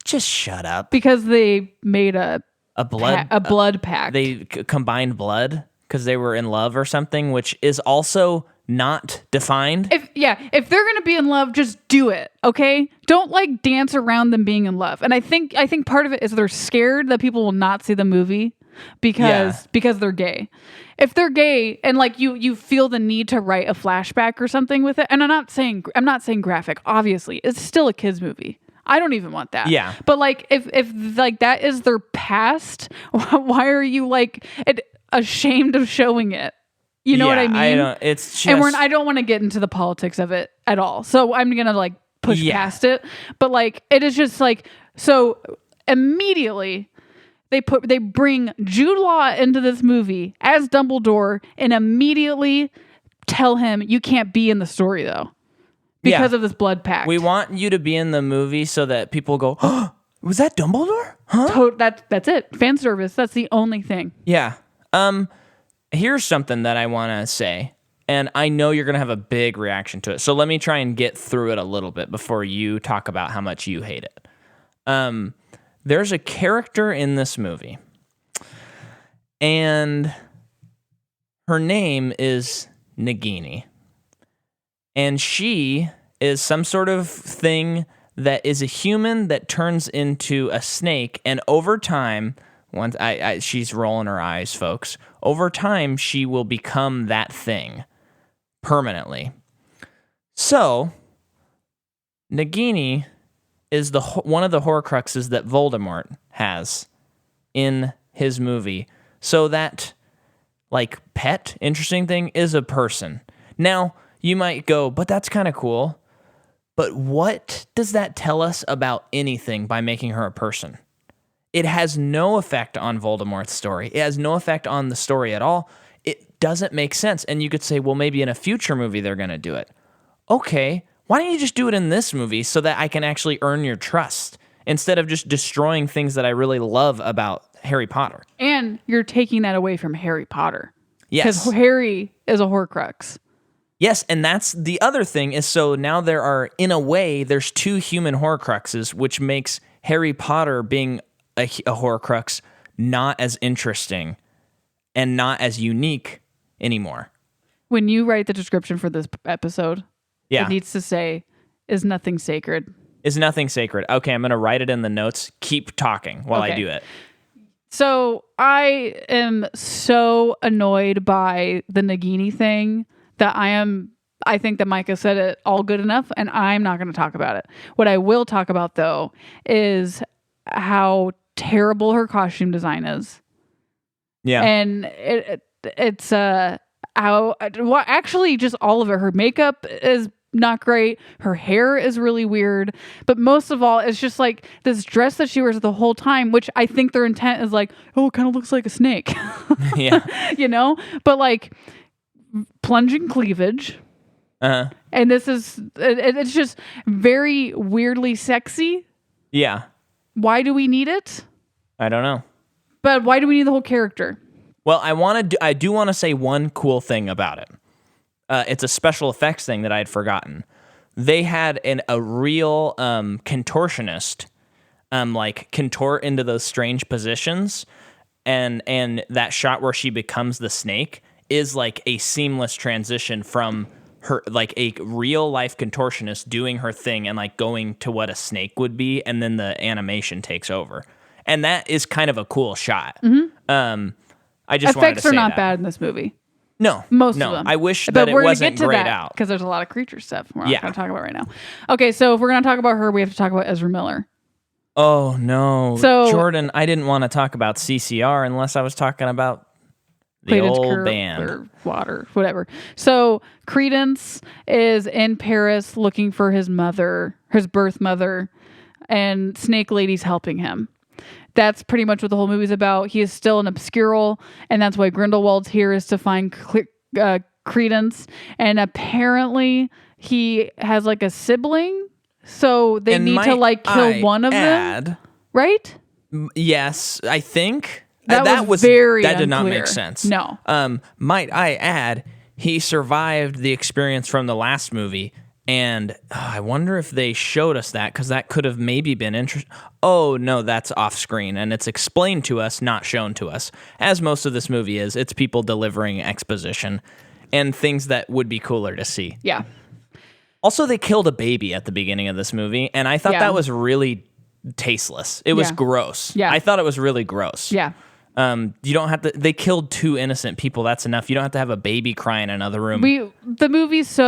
Just shut up. because they made a blood pact. They combined blood because they were in love or something, which is also not defined. If they're gonna be in love, just do it, okay? Don't like dance around them being in love. And I think part of it is they're scared that people will not see the movie because they're gay. If they're gay and like you feel the need to write a flashback or something with it, and I'm not saying graphic. Obviously, it's still a kids movie. I don't even want that. Yeah. But like if like that is their past, why are you like ashamed of showing it? You know what I mean? It's just, And I don't want to get into the politics of it at all. So I'm going to like push past it. But like, it is just like, so immediately they bring Jude Law into this movie as Dumbledore and immediately tell him you can't be in the story though, because of this blood pact. We want you to be in the movie so that people go, oh, was that Dumbledore? Huh? That's it. Fan service. That's the only thing. Yeah. Here's something that I want to say, and I know you're going to have a big reaction to it. So let me try and get through it a little bit before you talk about how much you hate it. There's a character in this movie, and her name is Nagini. And she is some sort of thing that is a human that turns into a snake, and over time... Once she's rolling her eyes, folks. Over time, she will become that thing permanently. So, Nagini is one of the Horcruxes that Voldemort has in his movie. So that, like, pet, interesting thing is a person. Now, you might go, but that's kind of cool. But what does that tell us about anything by making her a person? It has no effect on Voldemort's story. It has no effect on the story at all. It doesn't make sense. And you could say, well, maybe in a future movie they're going to do it. Okay, why don't you just do it in this movie so that I can actually earn your trust instead of just destroying things that I really love about Harry Potter? And you're taking that away from Harry Potter. Yes. Because Harry is a Horcrux. Yes, and that's the other thing is so now there's two human Horcruxes, which makes Harry Potter being a Horcrux not as interesting and not as unique anymore. When you write the description for this episode, it needs to say, is nothing sacred. Is nothing sacred. Okay, I'm going to write it in the notes. Keep talking while I do it. So I am so annoyed by the Nagini thing that I think that Micah said it all good enough, and I'm not going to talk about it. What I will talk about, though, is how terrible her costume design is. Yeah. And it's actually just all of it. Her makeup is not great. Her hair is really weird. But most of all, it's just like this dress that she wears the whole time, which I think their intent is like, oh, it kind of looks like a snake. Yeah. You know? But like plunging cleavage. Uh-huh. And it's just very weirdly sexy. Yeah. Why do we need it? I don't know. But why do we need the whole character? Well, I do want to say one cool thing about it. It's a special effects thing that I had forgotten. They had a real contortionist like contort into those strange positions, and that shot where she becomes the snake is like a seamless transition from her, like a real life contortionist doing her thing and like going to what a snake would be, and then the animation takes over, and that is kind of a cool shot. Mm-hmm. I just effects wanted to are say not that. bad in this movie. No, Most no. of them. I wish But that it we're gonna wasn't get to grayed that out. because there's a lot of creature stuff we're not Yeah. going to talk about right now. Okay, so if we're going to talk about her, we have to talk about Ezra Miller. Oh no, So- Jordan! I didn't want to talk about CCR unless I was talking about the Credence old band. or water, whatever. So Credence is in Paris looking for his mother, his birth mother, and Snake Lady's helping him. That's pretty much what the whole movie's about. He is still an obscurel, and that's why Grindelwald's here, is to find Credence. And apparently he has like a sibling, so they And need to like kill one of them, right? Yes, I think That was very that did not unclear. make sense. No. Might I add, he survived the experience from the last movie, and I wonder if they showed us that, because that could have maybe been interesting. Oh no, that's off screen, and it's explained to us, not shown to us, as most of this movie is. It's people delivering exposition and things that would be cooler to see. Yeah. Also, they killed a baby at the beginning of this movie, and I thought Yeah. that was really tasteless. It was Yeah. gross. Yeah. I thought it was really gross. Yeah. You don't have to. They killed 2 innocent people. That's enough. You don't have to have a baby cry in another room. These movies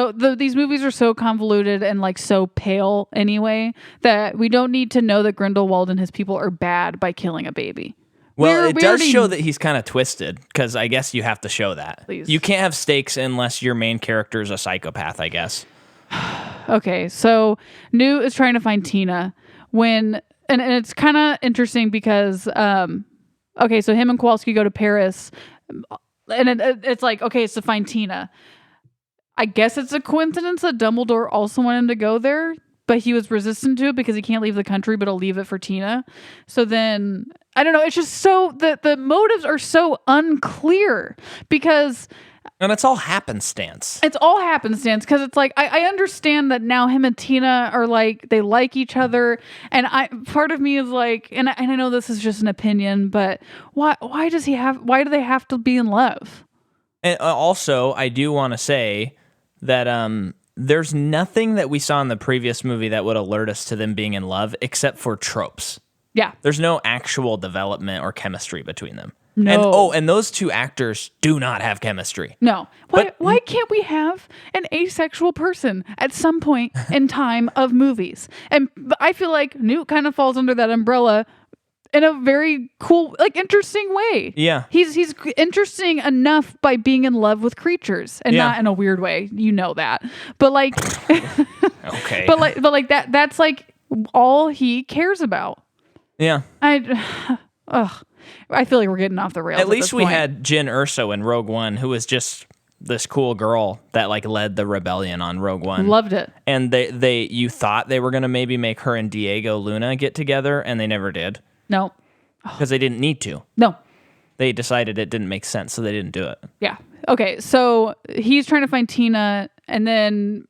are so convoluted and like so pale anyway that we don't need to know that Grindelwald and his people are bad by killing a baby. Well, it We does already- show that he's kind of twisted, because I guess you have to show that. Please. You can't have stakes unless your main character is a psychopath, I guess. Okay, so Newt is trying to find Tina and it's kind of interesting because okay, so him and Kowalski go to Paris, and it's like, okay, it's to find Tina. I guess it's a coincidence that Dumbledore also wanted him to go there, but he was resistant to it because he can't leave the country, but he'll leave it for Tina. So then, I don't know, it's just so, the motives are so unclear because And it's all happenstance. it's all happenstance, because it's like I understand that now him and Tina are like, they like each other, and part of me is like, and I know this is just an opinion, but why do they have to be in love? And also, I do want to say that there's nothing that we saw in the previous movie that would alert us to them being in love, except for tropes. Yeah. There's no actual development or chemistry between them. No. And those 2 actors do not have chemistry. No. Why can't we have an asexual person at some point in time of movies? And I feel like Newt kind of falls under that umbrella in a very cool, like, interesting way. Yeah. He's interesting enough by being in love with creatures, and Yeah. not in a weird way. You know that. But like Okay. but like that's like all he cares about. Yeah. I feel like we're getting off the rails. At least this we point. had Jyn Erso in Rogue One, who was just this cool girl that like led the rebellion on Rogue One. Loved it. And you thought they were going to maybe make her and Diego Luna get together, and they never did, No. because they didn't need to. No. They decided it didn't make sense, so they didn't do it. Yeah. Okay. So he's trying to find Tina, and then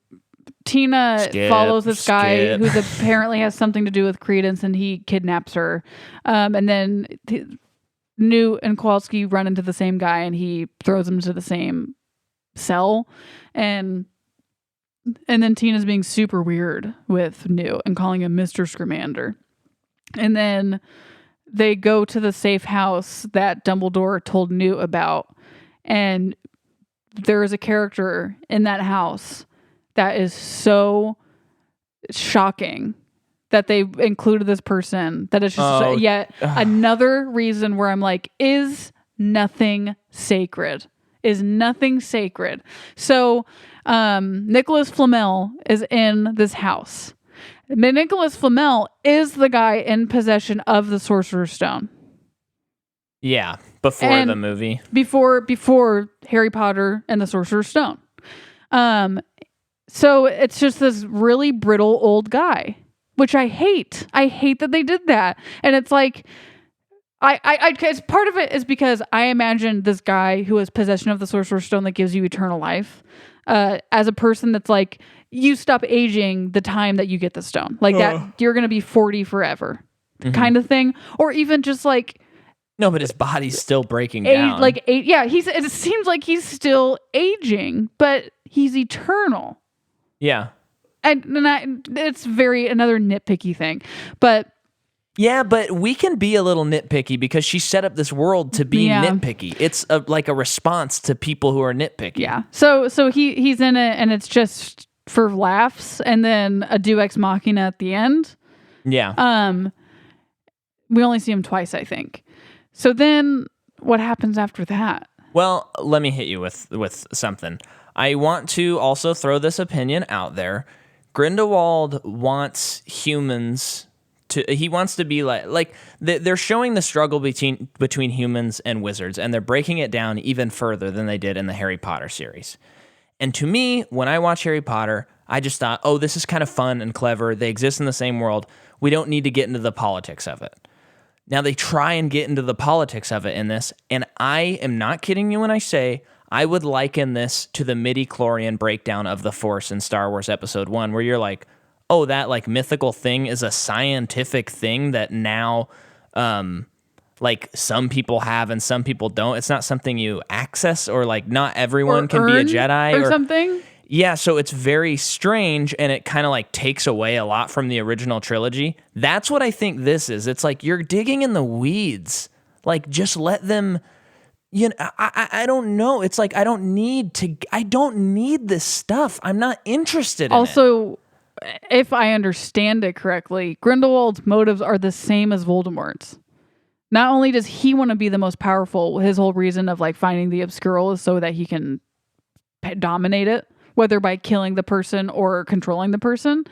Tina follows this guy who apparently has something to do with Credence, and he kidnaps her. And then Newt and Kowalski run into the same guy, and he throws them to the same cell. And then Tina's being super weird with Newt and calling him Mr. Scamander. And then they go to the safe house that Dumbledore told Newt about. And there is a character in that house that is so shocking that they included this person, that it's just yet another reason where I'm like, is nothing sacred? Is nothing sacred? So Nicholas Flamel is in this house. Nicholas Flamel is the guy in possession of the Sorcerer's Stone. Yeah, before the movie. Before Harry Potter and the Sorcerer's Stone. So it's just this really brittle old guy, which I hate. I hate that they did that. And it's like, it's part of it is because I imagine this guy who has possession of the Sorcerer's Stone that gives you eternal life, as a person that's like, you stop aging the time that you get the stone. Like that, you're going to be 40 forever kind of thing. Or even just like, no, but his body's still breaking down. It seems like he's still aging, but he's eternal. Yeah. It's very another nitpicky thing, but Yeah, but we can be a little nitpicky because she set up this world to be nitpicky. It's like a response to people who are nitpicky. Yeah. So he's in it, and it's just for laughs, and then a Deus Ex Machina at the end. Yeah. We only see him twice, I think. So then, what happens after that? Well, let me hit you with something. I want to also throw this opinion out there. Grindewald wants humans. He wants to be like they're showing the struggle between humans and wizards, and they're breaking it down even further than they did in the Harry Potter series. And to me, when I watch Harry Potter, I just thought, oh, this is kind of fun and clever. They exist in the same world. We don't need to get into the politics of it. Now they try and get into the politics of it in this, and I am not kidding you when I say I would liken this to the midi-chlorian breakdown of the Force in Star Wars Episode 1, where you're like, oh, that like mythical thing is a scientific thing that now like some people have and some people don't. It's not something you access, or like not everyone can be a Jedi or something. Yeah, so it's very strange, and it kind of like takes away a lot from the original trilogy. That's what I think this is. It's like you're digging in the weeds. Like, just let them. You know, I don't know. It's like I don't need this stuff. I'm not interested in it. Also, if I understand it correctly, Grindelwald's motives are the same as Voldemort's. Not only does he want to be the most powerful, his whole reason of like finding the Obscurel is so that he can dominate it, whether by killing the person or controlling the person.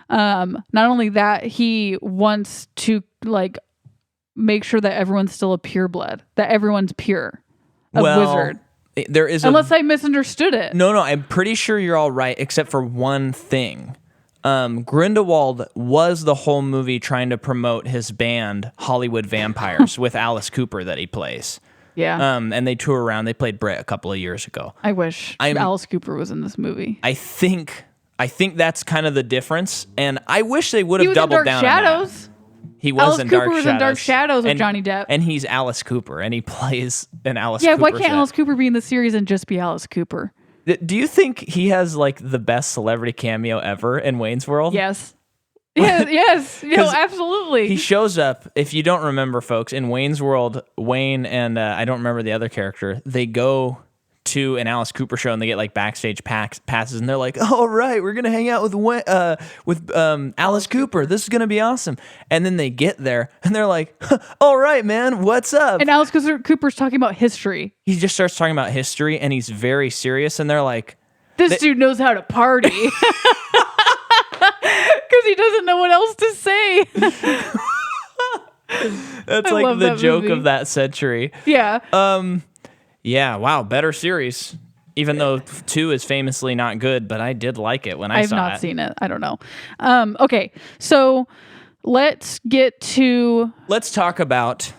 Not only that, he wants to like make sure that everyone's still a pureblood, that everyone's pure, a wizard. There is unless I misunderstood it. No, I'm pretty sure you're all right, except for one thing. Grindewald was the whole movie trying to promote his band Hollywood Vampires with Alice Cooper that he plays. Yeah. And they tour around. They played Brit a couple of years ago. I wish Alice Cooper was in this movie. I think that's kind of the difference, and I wish they would have doubled down Shadows. on that. He was in Dark Shadows. Alice Cooper was in Dark Shadows with Johnny Depp. And he's Alice Cooper, and he plays an Alice Cooper. Yeah, why can't Alice Cooper be in the series and just be Alice Cooper? Do you think he has like the best celebrity cameo ever in Wayne's World? Yes. Yes. No, absolutely. He shows up, if you don't remember, folks, in Wayne's World, Wayne and I don't remember the other character, they go to an Alice Cooper show and they get like backstage passes, and they're like, "All right, we're gonna hang out with Alice Cooper. This is gonna be awesome." And then they get there and they're like, "All right, man, what's up?" And Alice Cooper's talking about history. He just starts talking about history, and he's very serious. And they're like, "This dude knows how to party," because he doesn't know what else to say. That's like the joke of that century. Yeah. Yeah, wow, better series. Even though 2 is famously not good, but I did like it when I saw it. I've not seen it. I don't know. Okay, so let's talk about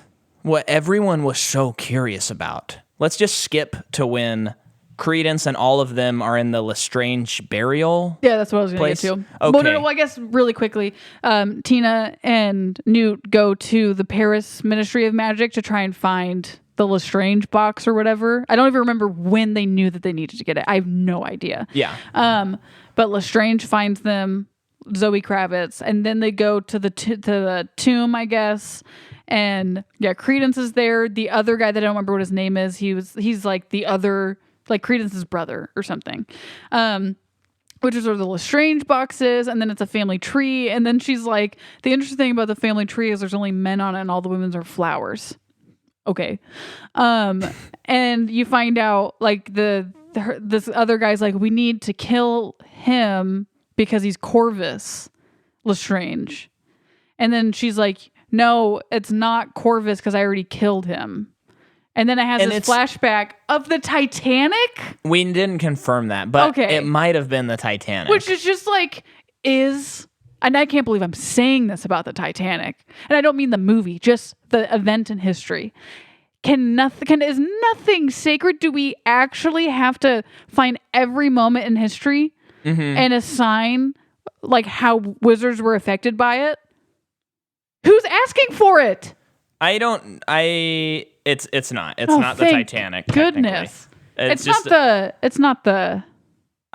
what everyone was so curious about. Let's just skip to when Credence and all of them are in the Lestrange burial. Yeah, that's what I was going to get to. Okay. Well, I guess really quickly, Tina and Newt go to the Paris Ministry of Magic to try and find the Lestrange box or whatever. I don't even remember when they knew that they needed to get it. I have no idea. Yeah. But Lestrange finds them, Zoe Kravitz, and then they go to the tomb, I guess. And yeah, Credence is there. The other guy that I don't remember what his name is, he's like the other, like Credence's brother or something. Which is where the Lestrange box is, and then it's a family tree. And then she's like, the interesting thing about the family tree is there's only men on it and all the women's are flowers. Okay. And you find out like this other guy's like, we need to kill him because he's Corvus Lestrange. And then she's like, no, it's not Corvus because I already killed him. And then it has this flashback of the Titanic. We didn't confirm that, but it might have been the Titanic. Which is just like, and I can't believe I'm saying this about the Titanic. And I don't mean the movie, just the event in history. Is nothing sacred? Do we actually have to find every moment in history and assign like how wizards were affected by it? Who's asking for it? It's not the Titanic. Goodness. It's not the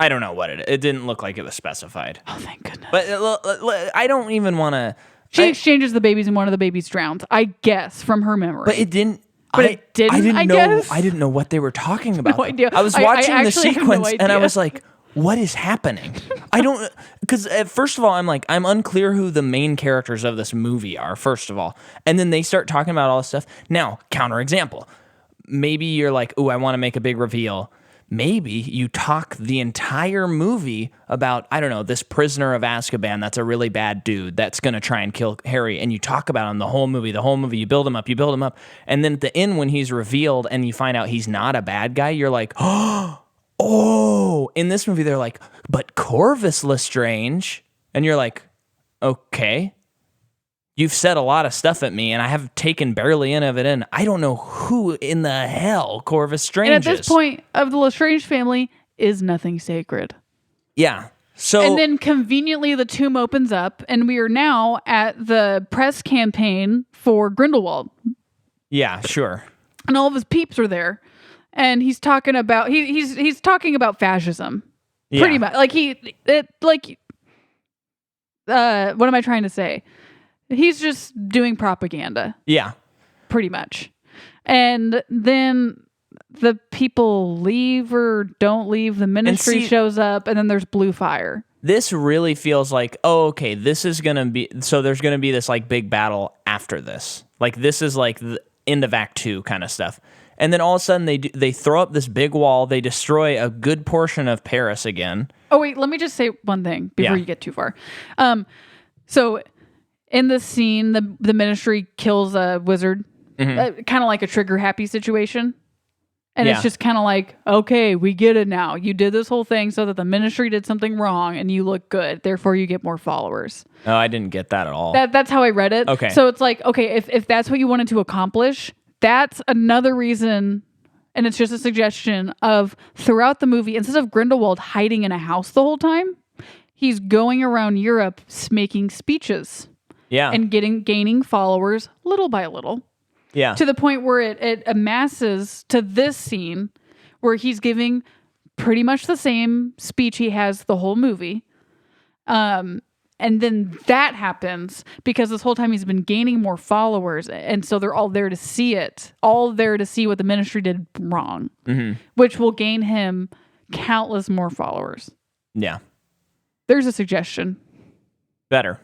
I don't know what it didn't look like it was specified. Oh, thank goodness. But I don't even want to She exchanges the babies and one of the babies drowns, I guess, from her memory. But it didn't. But it didn't, I guess? I didn't know what they were talking about. No idea. I was watching the actually have no sequence and I idea. was like, what is happening? I don't, because first of all, I'm unclear who the main characters of this movie are, first of all. And then they start talking about all this stuff. Now, counterexample. Maybe you're like, ooh, I want to make a big reveal. Maybe you talk the entire movie about, I don't know, this prisoner of Azkaban that's a really bad dude that's going to try and kill Harry, and you talk about him the whole movie, you build him up, and then at the end when he's revealed and you find out he's not a bad guy, you're like, oh, in this movie they're like, but Corvus Lestrange, and you're like, okay. You've said a lot of stuff at me, and I have taken barely any of it in. I don't know who in the hell Corvus Strange is. And at this point of the Lestrange family is nothing sacred. Yeah. So and then conveniently the tomb opens up, and we are now at the press campaign for Grindelwald. Yeah, sure. And all of his peeps are there, and he's talking about he's talking about fascism, pretty much. What am I trying to say? He's just doing propaganda. Yeah. Pretty much. And then the people leave or don't leave. The ministry shows up, and then there's blue fire. This really feels like, oh, okay, this is going to be... So there's going to be this, like, big battle after this. Like, this is, like, the end of Act 2 kind of stuff. And then all of a sudden, they throw up this big wall. They destroy a good portion of Paris again. Oh, wait, let me just say one thing before you get too far. So... in this scene, the ministry kills a wizard, kind of like a trigger-happy situation. And it's just kind of like, okay, we get it now. You did this whole thing so that the ministry did something wrong and you look good. Therefore, you get more followers. Oh, I didn't get that at all. That's how I read it. Okay. So it's like, okay, if that's what you wanted to accomplish, that's another reason, and it's just a suggestion of throughout the movie, instead of Grindelwald hiding in a house the whole time, he's going around Europe making speeches. Yeah. And gaining followers little by little. Yeah. To the point where it amasses to this scene where he's giving pretty much the same speech he has the whole movie. And then that happens because this whole time he's been gaining more followers. And so they're all there to see it. All there to see what the ministry did wrong. Mm-hmm. Which will gain him countless more followers. Yeah. There's a suggestion. Better.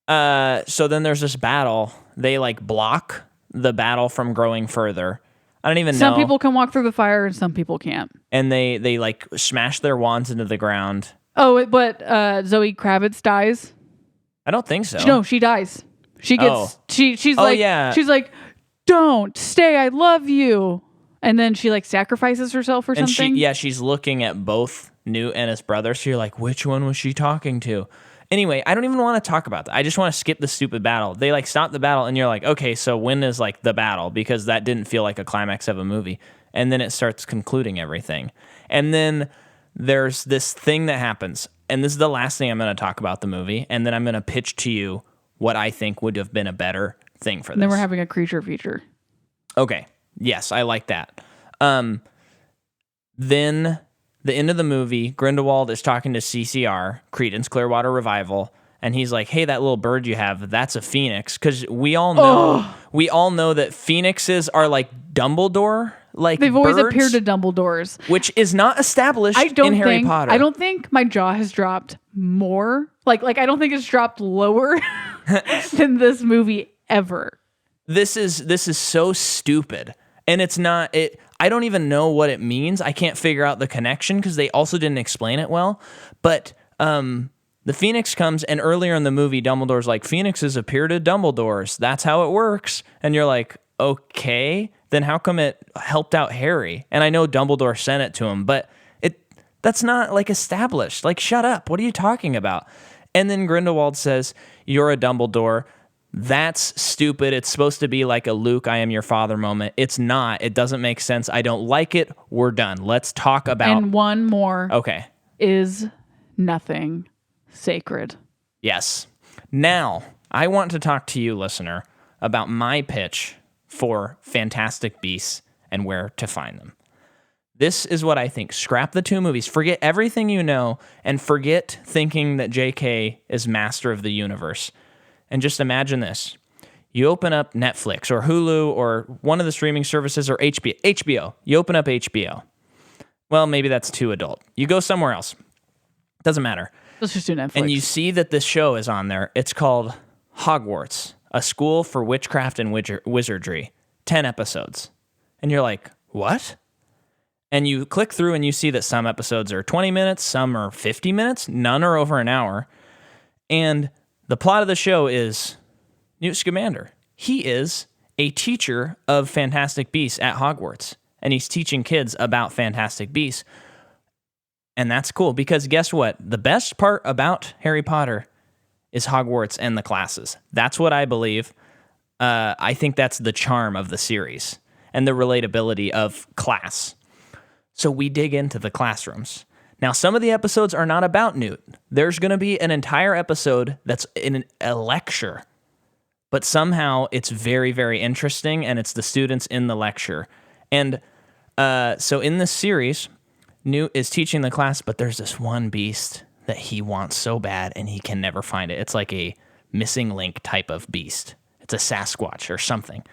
So then there's this battle. They like block the battle from growing further. I don't even know. Some people can walk through the fire and some people can't. And they like smash their wands into the ground. Oh, but Zoe Kravitz dies? I don't think so. No, she dies. She gets she's like, don't stay, I love you. And then she like sacrifices herself or something. She's looking at both Newt and his brother. So you're like, which one was she talking to? Anyway, I don't even want to talk about that. I just want to skip the stupid battle. They like stop the battle and you're like, okay, so when is like the battle? Because that didn't feel like a climax of a movie. And then it starts concluding everything. And then there's this thing that happens. And this is the last thing I'm going to talk about the movie. And then I'm going to pitch to you what I think would have been a better thing for this. Then we're having a creature feature. Okay. Yes, I like that. Then... the end of the movie, Grindewald is talking to CCR, Creedence Clearwater Revival, and he's like, hey, that little bird you have, that's a phoenix. Because we all know that phoenixes are like Dumbledore, like they've always birds, appeared to Dumbledores. which is not established in Harry Potter. I don't think my jaw has dropped more. Like I don't think it's dropped lower than this movie ever. This is so stupid. And it's not it. I don't even know what it means. I can't figure out the connection because they also didn't explain it well. But the Phoenix comes, and earlier in the movie, Dumbledore's like, Phoenixes appear to Dumbledores. That's how it works. And you're like, okay, then how come it helped out Harry? And I know Dumbledore sent it to him, but that's not like established. Like, shut up. What are you talking about? And then Grindelwald says, you're a Dumbledore. That's stupid. It's supposed to be like a Luke, I am your father moment. It's not. It doesn't make sense. I don't like it. We're done. Let's talk about... And one more. Okay. Is nothing sacred. Yes. Now, I want to talk to you, listener, about my pitch for Fantastic Beasts and where to find them. This is what I think. Scrap the two movies. Forget everything you know and forget thinking that JK is master of the universe. And just imagine this. You open up Netflix or Hulu or one of the streaming services or HBO. You open up HBO. Well, maybe that's too adult. You go somewhere else. Doesn't matter. Let's just do Netflix. And you see that this show is on there. It's called Hogwarts, a school for witchcraft and wizardry. 10 episodes. And you're like, what? And you click through and you see that some episodes are 20 minutes, some are 50 minutes, none are over an hour. And the plot of the show is Newt Scamander. He is a teacher of Fantastic Beasts at Hogwarts, and he's teaching kids about Fantastic Beasts. And that's cool because guess what? The best part about Harry Potter is Hogwarts and the classes. That's what I believe. I think that's the charm of the series and the relatability of class. So we dig into the classrooms. Now, some of the episodes are not about Newt. There's going to be an entire episode that's in a lecture, but somehow it's very, very interesting, and it's the students in the lecture. And so in this series, Newt is teaching the class, but there's this one beast that he wants so bad, and he can never find it. It's like a missing link type of beast. It's a Sasquatch or something.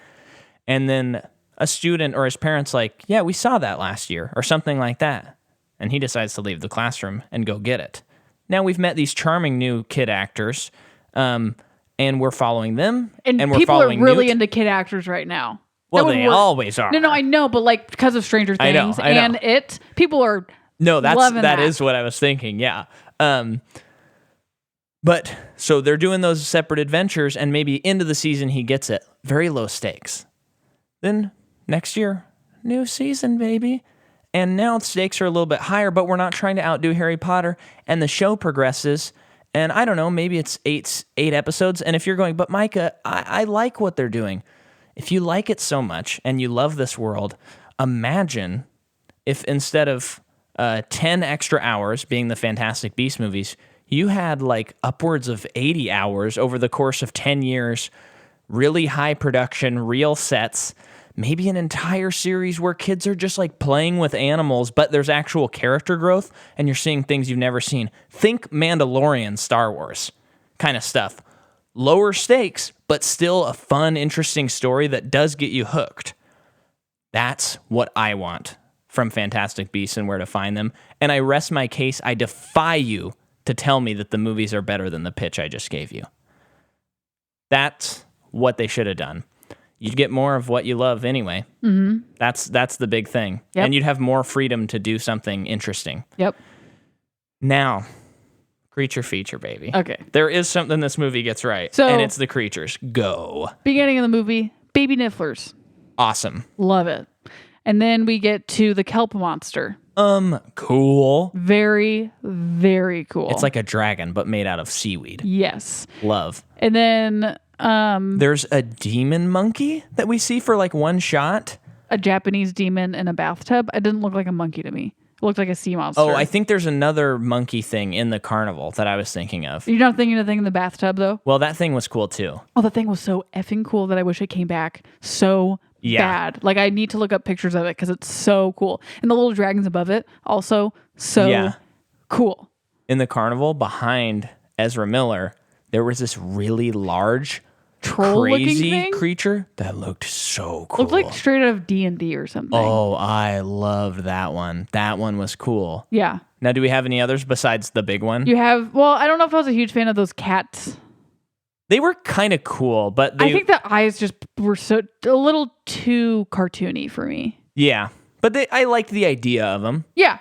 And then a student or his parents like, yeah, we saw that last year or something like that. And he decides to leave the classroom and go get it. Now we've met these charming new kid actors, and we're following them. And we're people are following really Newt. into kid actors right now. Well, they always are. No, I know, but like because of Stranger I know, Things I know. and it, people are No, loving that is what I was thinking. Yeah. But so they're doing those separate adventures, and maybe into the season he gets it. Very low stakes. Then next year, new season, baby. And now the stakes are a little bit higher, but we're not trying to outdo Harry Potter. And the show progresses. And I don't know, maybe it's eight episodes. And if you're going, but Micah, I like what they're doing. If you like it so much and you love this world, imagine if instead of 10 extra hours being the Fantastic Beasts movies, you had like upwards of 80 hours over the course of 10 years, really high production, real sets, maybe an entire series where kids are just like playing with animals, but there's actual character growth and you're seeing things you've never seen. Think Mandalorian, Star Wars kind of stuff. Lower stakes, but still a fun, interesting story that does get you hooked. That's what I want from Fantastic Beasts and Where to Find Them. And I rest my case. I defy you to tell me that the movies are better than the pitch I just gave you. That's what they should have done. You'd get more of what you love anyway. Mm-hmm. That's the big thing. Yep. And you'd have more freedom to do something interesting. Yep. Now, creature feature, baby. Okay. There is something this movie gets right, so, and it's the creatures. Go. Beginning of the movie, baby nifflers. Awesome. Love it. And then we get to the kelp monster. Cool. Very, very cool. It's like a dragon, but made out of seaweed. Yes. Love. And then there's a demon monkey that we see for like one shot. A Japanese demon in a bathtub. It didn't look like a monkey to me. It looked like a sea monster. Oh, I think there's another monkey thing in the carnival that I was thinking of. You're not thinking of the thing in the bathtub, though? Well, that thing was cool, too. Oh, the thing was so effing cool that I wish it came back so bad. Like, I need to look up pictures of it because it's so cool. And the little dragons above it, also so cool. In the carnival, behind Ezra Miller, there was this really large, crazy creature that looked so cool. Looked like straight out of D&D or something. Oh, I loved that one. That one was cool. Yeah. Now, do we have any others besides the big one? Well, I don't know if I was a huge fan of those cats. They were kind of cool, but I think the eyes just were a little too cartoony for me. Yeah, but I liked the idea of them. Yeah.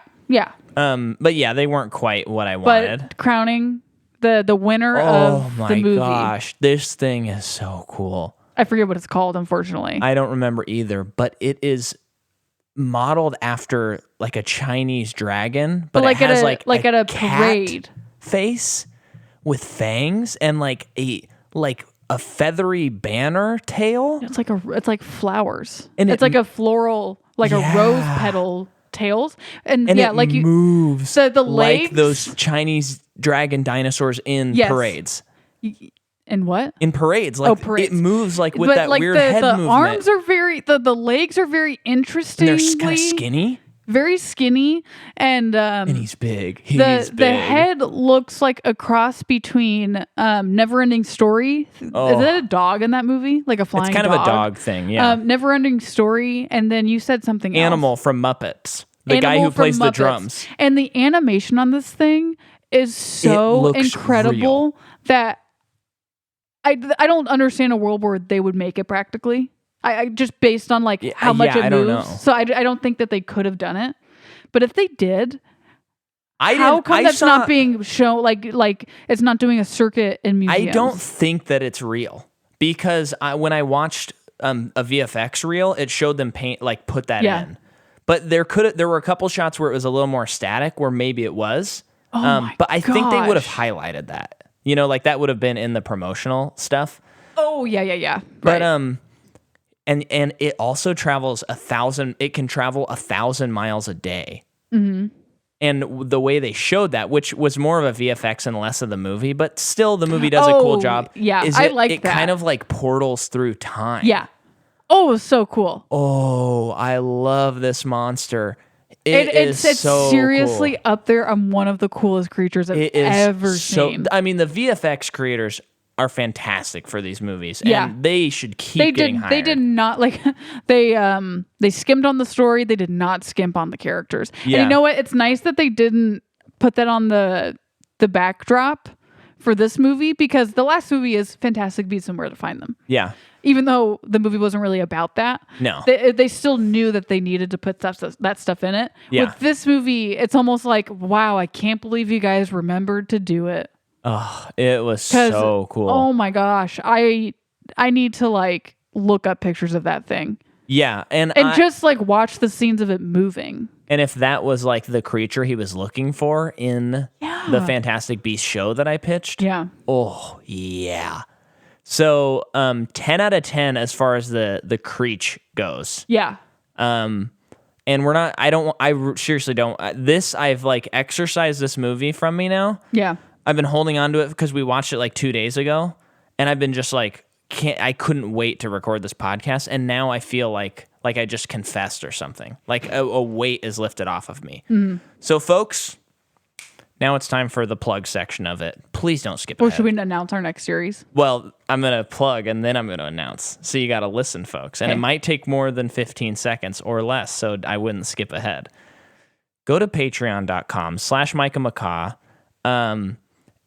But yeah, they weren't quite what I wanted. But crowning the winner of the movie. Oh my gosh, this thing is so cool. I forget what it's called, unfortunately. I don't remember either, but it is modeled after like a Chinese dragon, but like it has at a parade face with fangs and like a feathery banner tail. It's like flowers. And it's like a floral, like a rose petal tails. And yeah, like you moves the legs, like those Chinese dragon dinosaurs in parades. In what? In parades. Like parades. It moves like with that weird head movement. The arms are the legs are very interesting. And they're kind of skinny. very skinny, and he's big. The head looks like a cross between Neverending Story. Oh. Is that a dog in that movie? Like a flying dog? It's kind of a dog thing, yeah. Neverending Story, and then you said something Animal else. from Muppets. The guy who plays the drums. And the animation on this thing is so incredible that I don't understand a world where they would make it practically. I just based on like how much it moves. Don't know. So I don't think that they could have done it. But if they did, how come that's not being shown? Like it's not doing a circuit in museums? I don't think that it's real because when I watched a VFX reel, it showed them put that in. But there were a couple shots where it was a little more static, where maybe it was. But I think they would have highlighted that. Like that would have been in the promotional stuff. Oh yeah. But and it also travels 1,000. It can travel 1,000 miles a day. Mm-hmm. And the way they showed that, which was more of a VFX and less of the movie, but still the movie does a cool job. Yeah, I like that. It kind of like portals through time. Yeah. Oh, it was so cool. Oh, I love this monster. It's seriously cool. Up there on one of the coolest creatures I've ever seen. I mean, the VFX creators are fantastic for these movies, and they should keep getting hired. They did not they skimmed on the story. They did not skimp on the characters. Yeah. And you know what? It's nice that they didn't put that on the backdrop for this movie, because the last movie is Fantastic Beasts and Where to Find Them. Yeah. Even though the movie wasn't really about that. No. They still knew that they needed to put that stuff in it. Yeah. With this movie, it's almost like, wow, I can't believe you guys remembered to do it. Oh, it was so cool. Oh my gosh. I need to look up pictures of that thing. Yeah. And just watch the scenes of it moving. And if that was the creature he was looking for in the Fantastic Beasts show that I pitched. Yeah. Oh, yeah. So 10 out of 10 as far as the Creech goes. Yeah. And I seriously don't. I've exercised this movie from me now. Yeah. I've been holding on to it because we watched it 2 days ago, and I've been just I couldn't wait to record this podcast, and now I feel like I just confessed or something. A weight is lifted off of me. Mm-hmm. So, folks, now it's time for the plug section of it. Please don't skip ahead. Or should we announce our next series? Well, I'm going to plug, and then I'm going to announce. So you got to listen, folks. And it might take more than 15 seconds or less, so I wouldn't skip ahead. Go to patreon.com/Micah McCaw.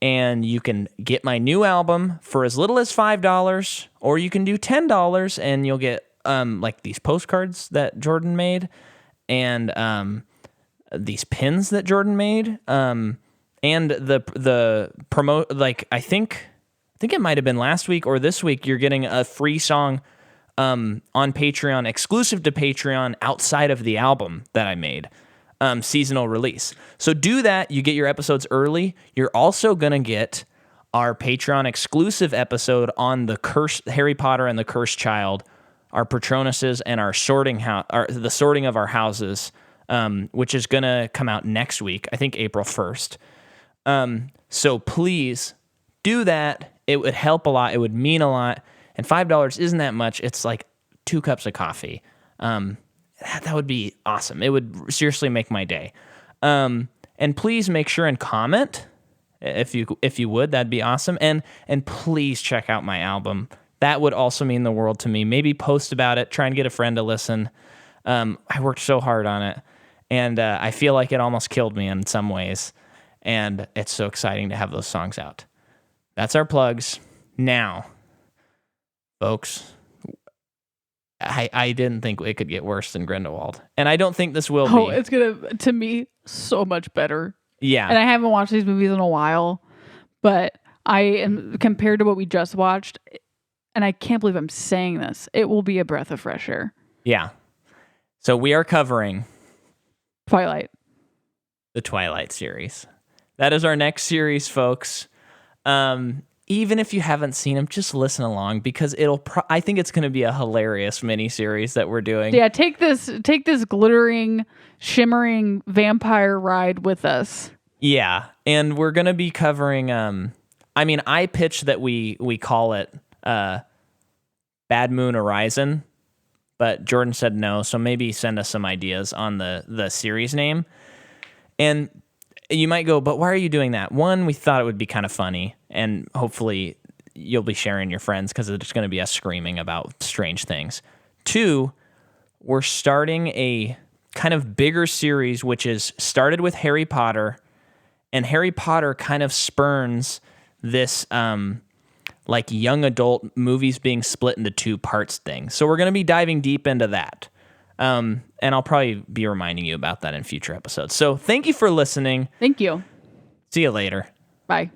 And you can get my new album for as little as $5, or you can do $10 and you'll get these postcards that Jordan made, and these pins that Jordan made, and the promote. I think it might have been last week or this week. You're getting a free song on Patreon, exclusive to Patreon, outside of the album that I made. Seasonal release. So do that. You get your episodes early. You're also going to get our Patreon exclusive episode on the Harry Potter and the Cursed Child, our Patronuses, and our the sorting of our houses, which is going to come out next week, I think April 1st. So please do that. It would help a lot. It would mean a lot. And $5 isn't that much. It's 2 cups of coffee. That would be awesome. It would seriously make my day. And please make sure and comment if you would. That'd be awesome. And please check out my album. That would also mean the world to me. Maybe post about it. Try and get a friend to listen. I worked so hard on it, and I feel like it almost killed me in some ways. And it's so exciting to have those songs out. That's our plugs. Now, folks, I didn't think it could get worse than Grindewald. And I don't think this will be. Oh, it's going to me, so much better. Yeah. And I haven't watched these movies in a while, but I am, compared to what we just watched, and I can't believe I'm saying this, it will be a breath of fresh air. Yeah. So we are covering Twilight. The Twilight series. That is our next series, folks. Even if you haven't seen them, just listen along, because I think it's going to be a hilarious mini-series that we're doing. Yeah, take this glittering, shimmering vampire ride with us. Yeah, and we're going to be covering, I pitched that we call it Bad Moon Horizon, but Jordan said no. So maybe send us some ideas on the series name. And you might go, but why are you doing that? One, we thought it would be kind of funny, and hopefully you'll be sharing your friends because it's going to be us screaming about strange things. Two, we're starting a kind of bigger series, which is started with Harry Potter, and Harry Potter kind of spurns this like young adult movies being split into 2 parts thing. So we're going to be diving deep into that. And I'll probably be reminding you about that in future episodes. So thank you for listening. Thank you. See you later. Bye.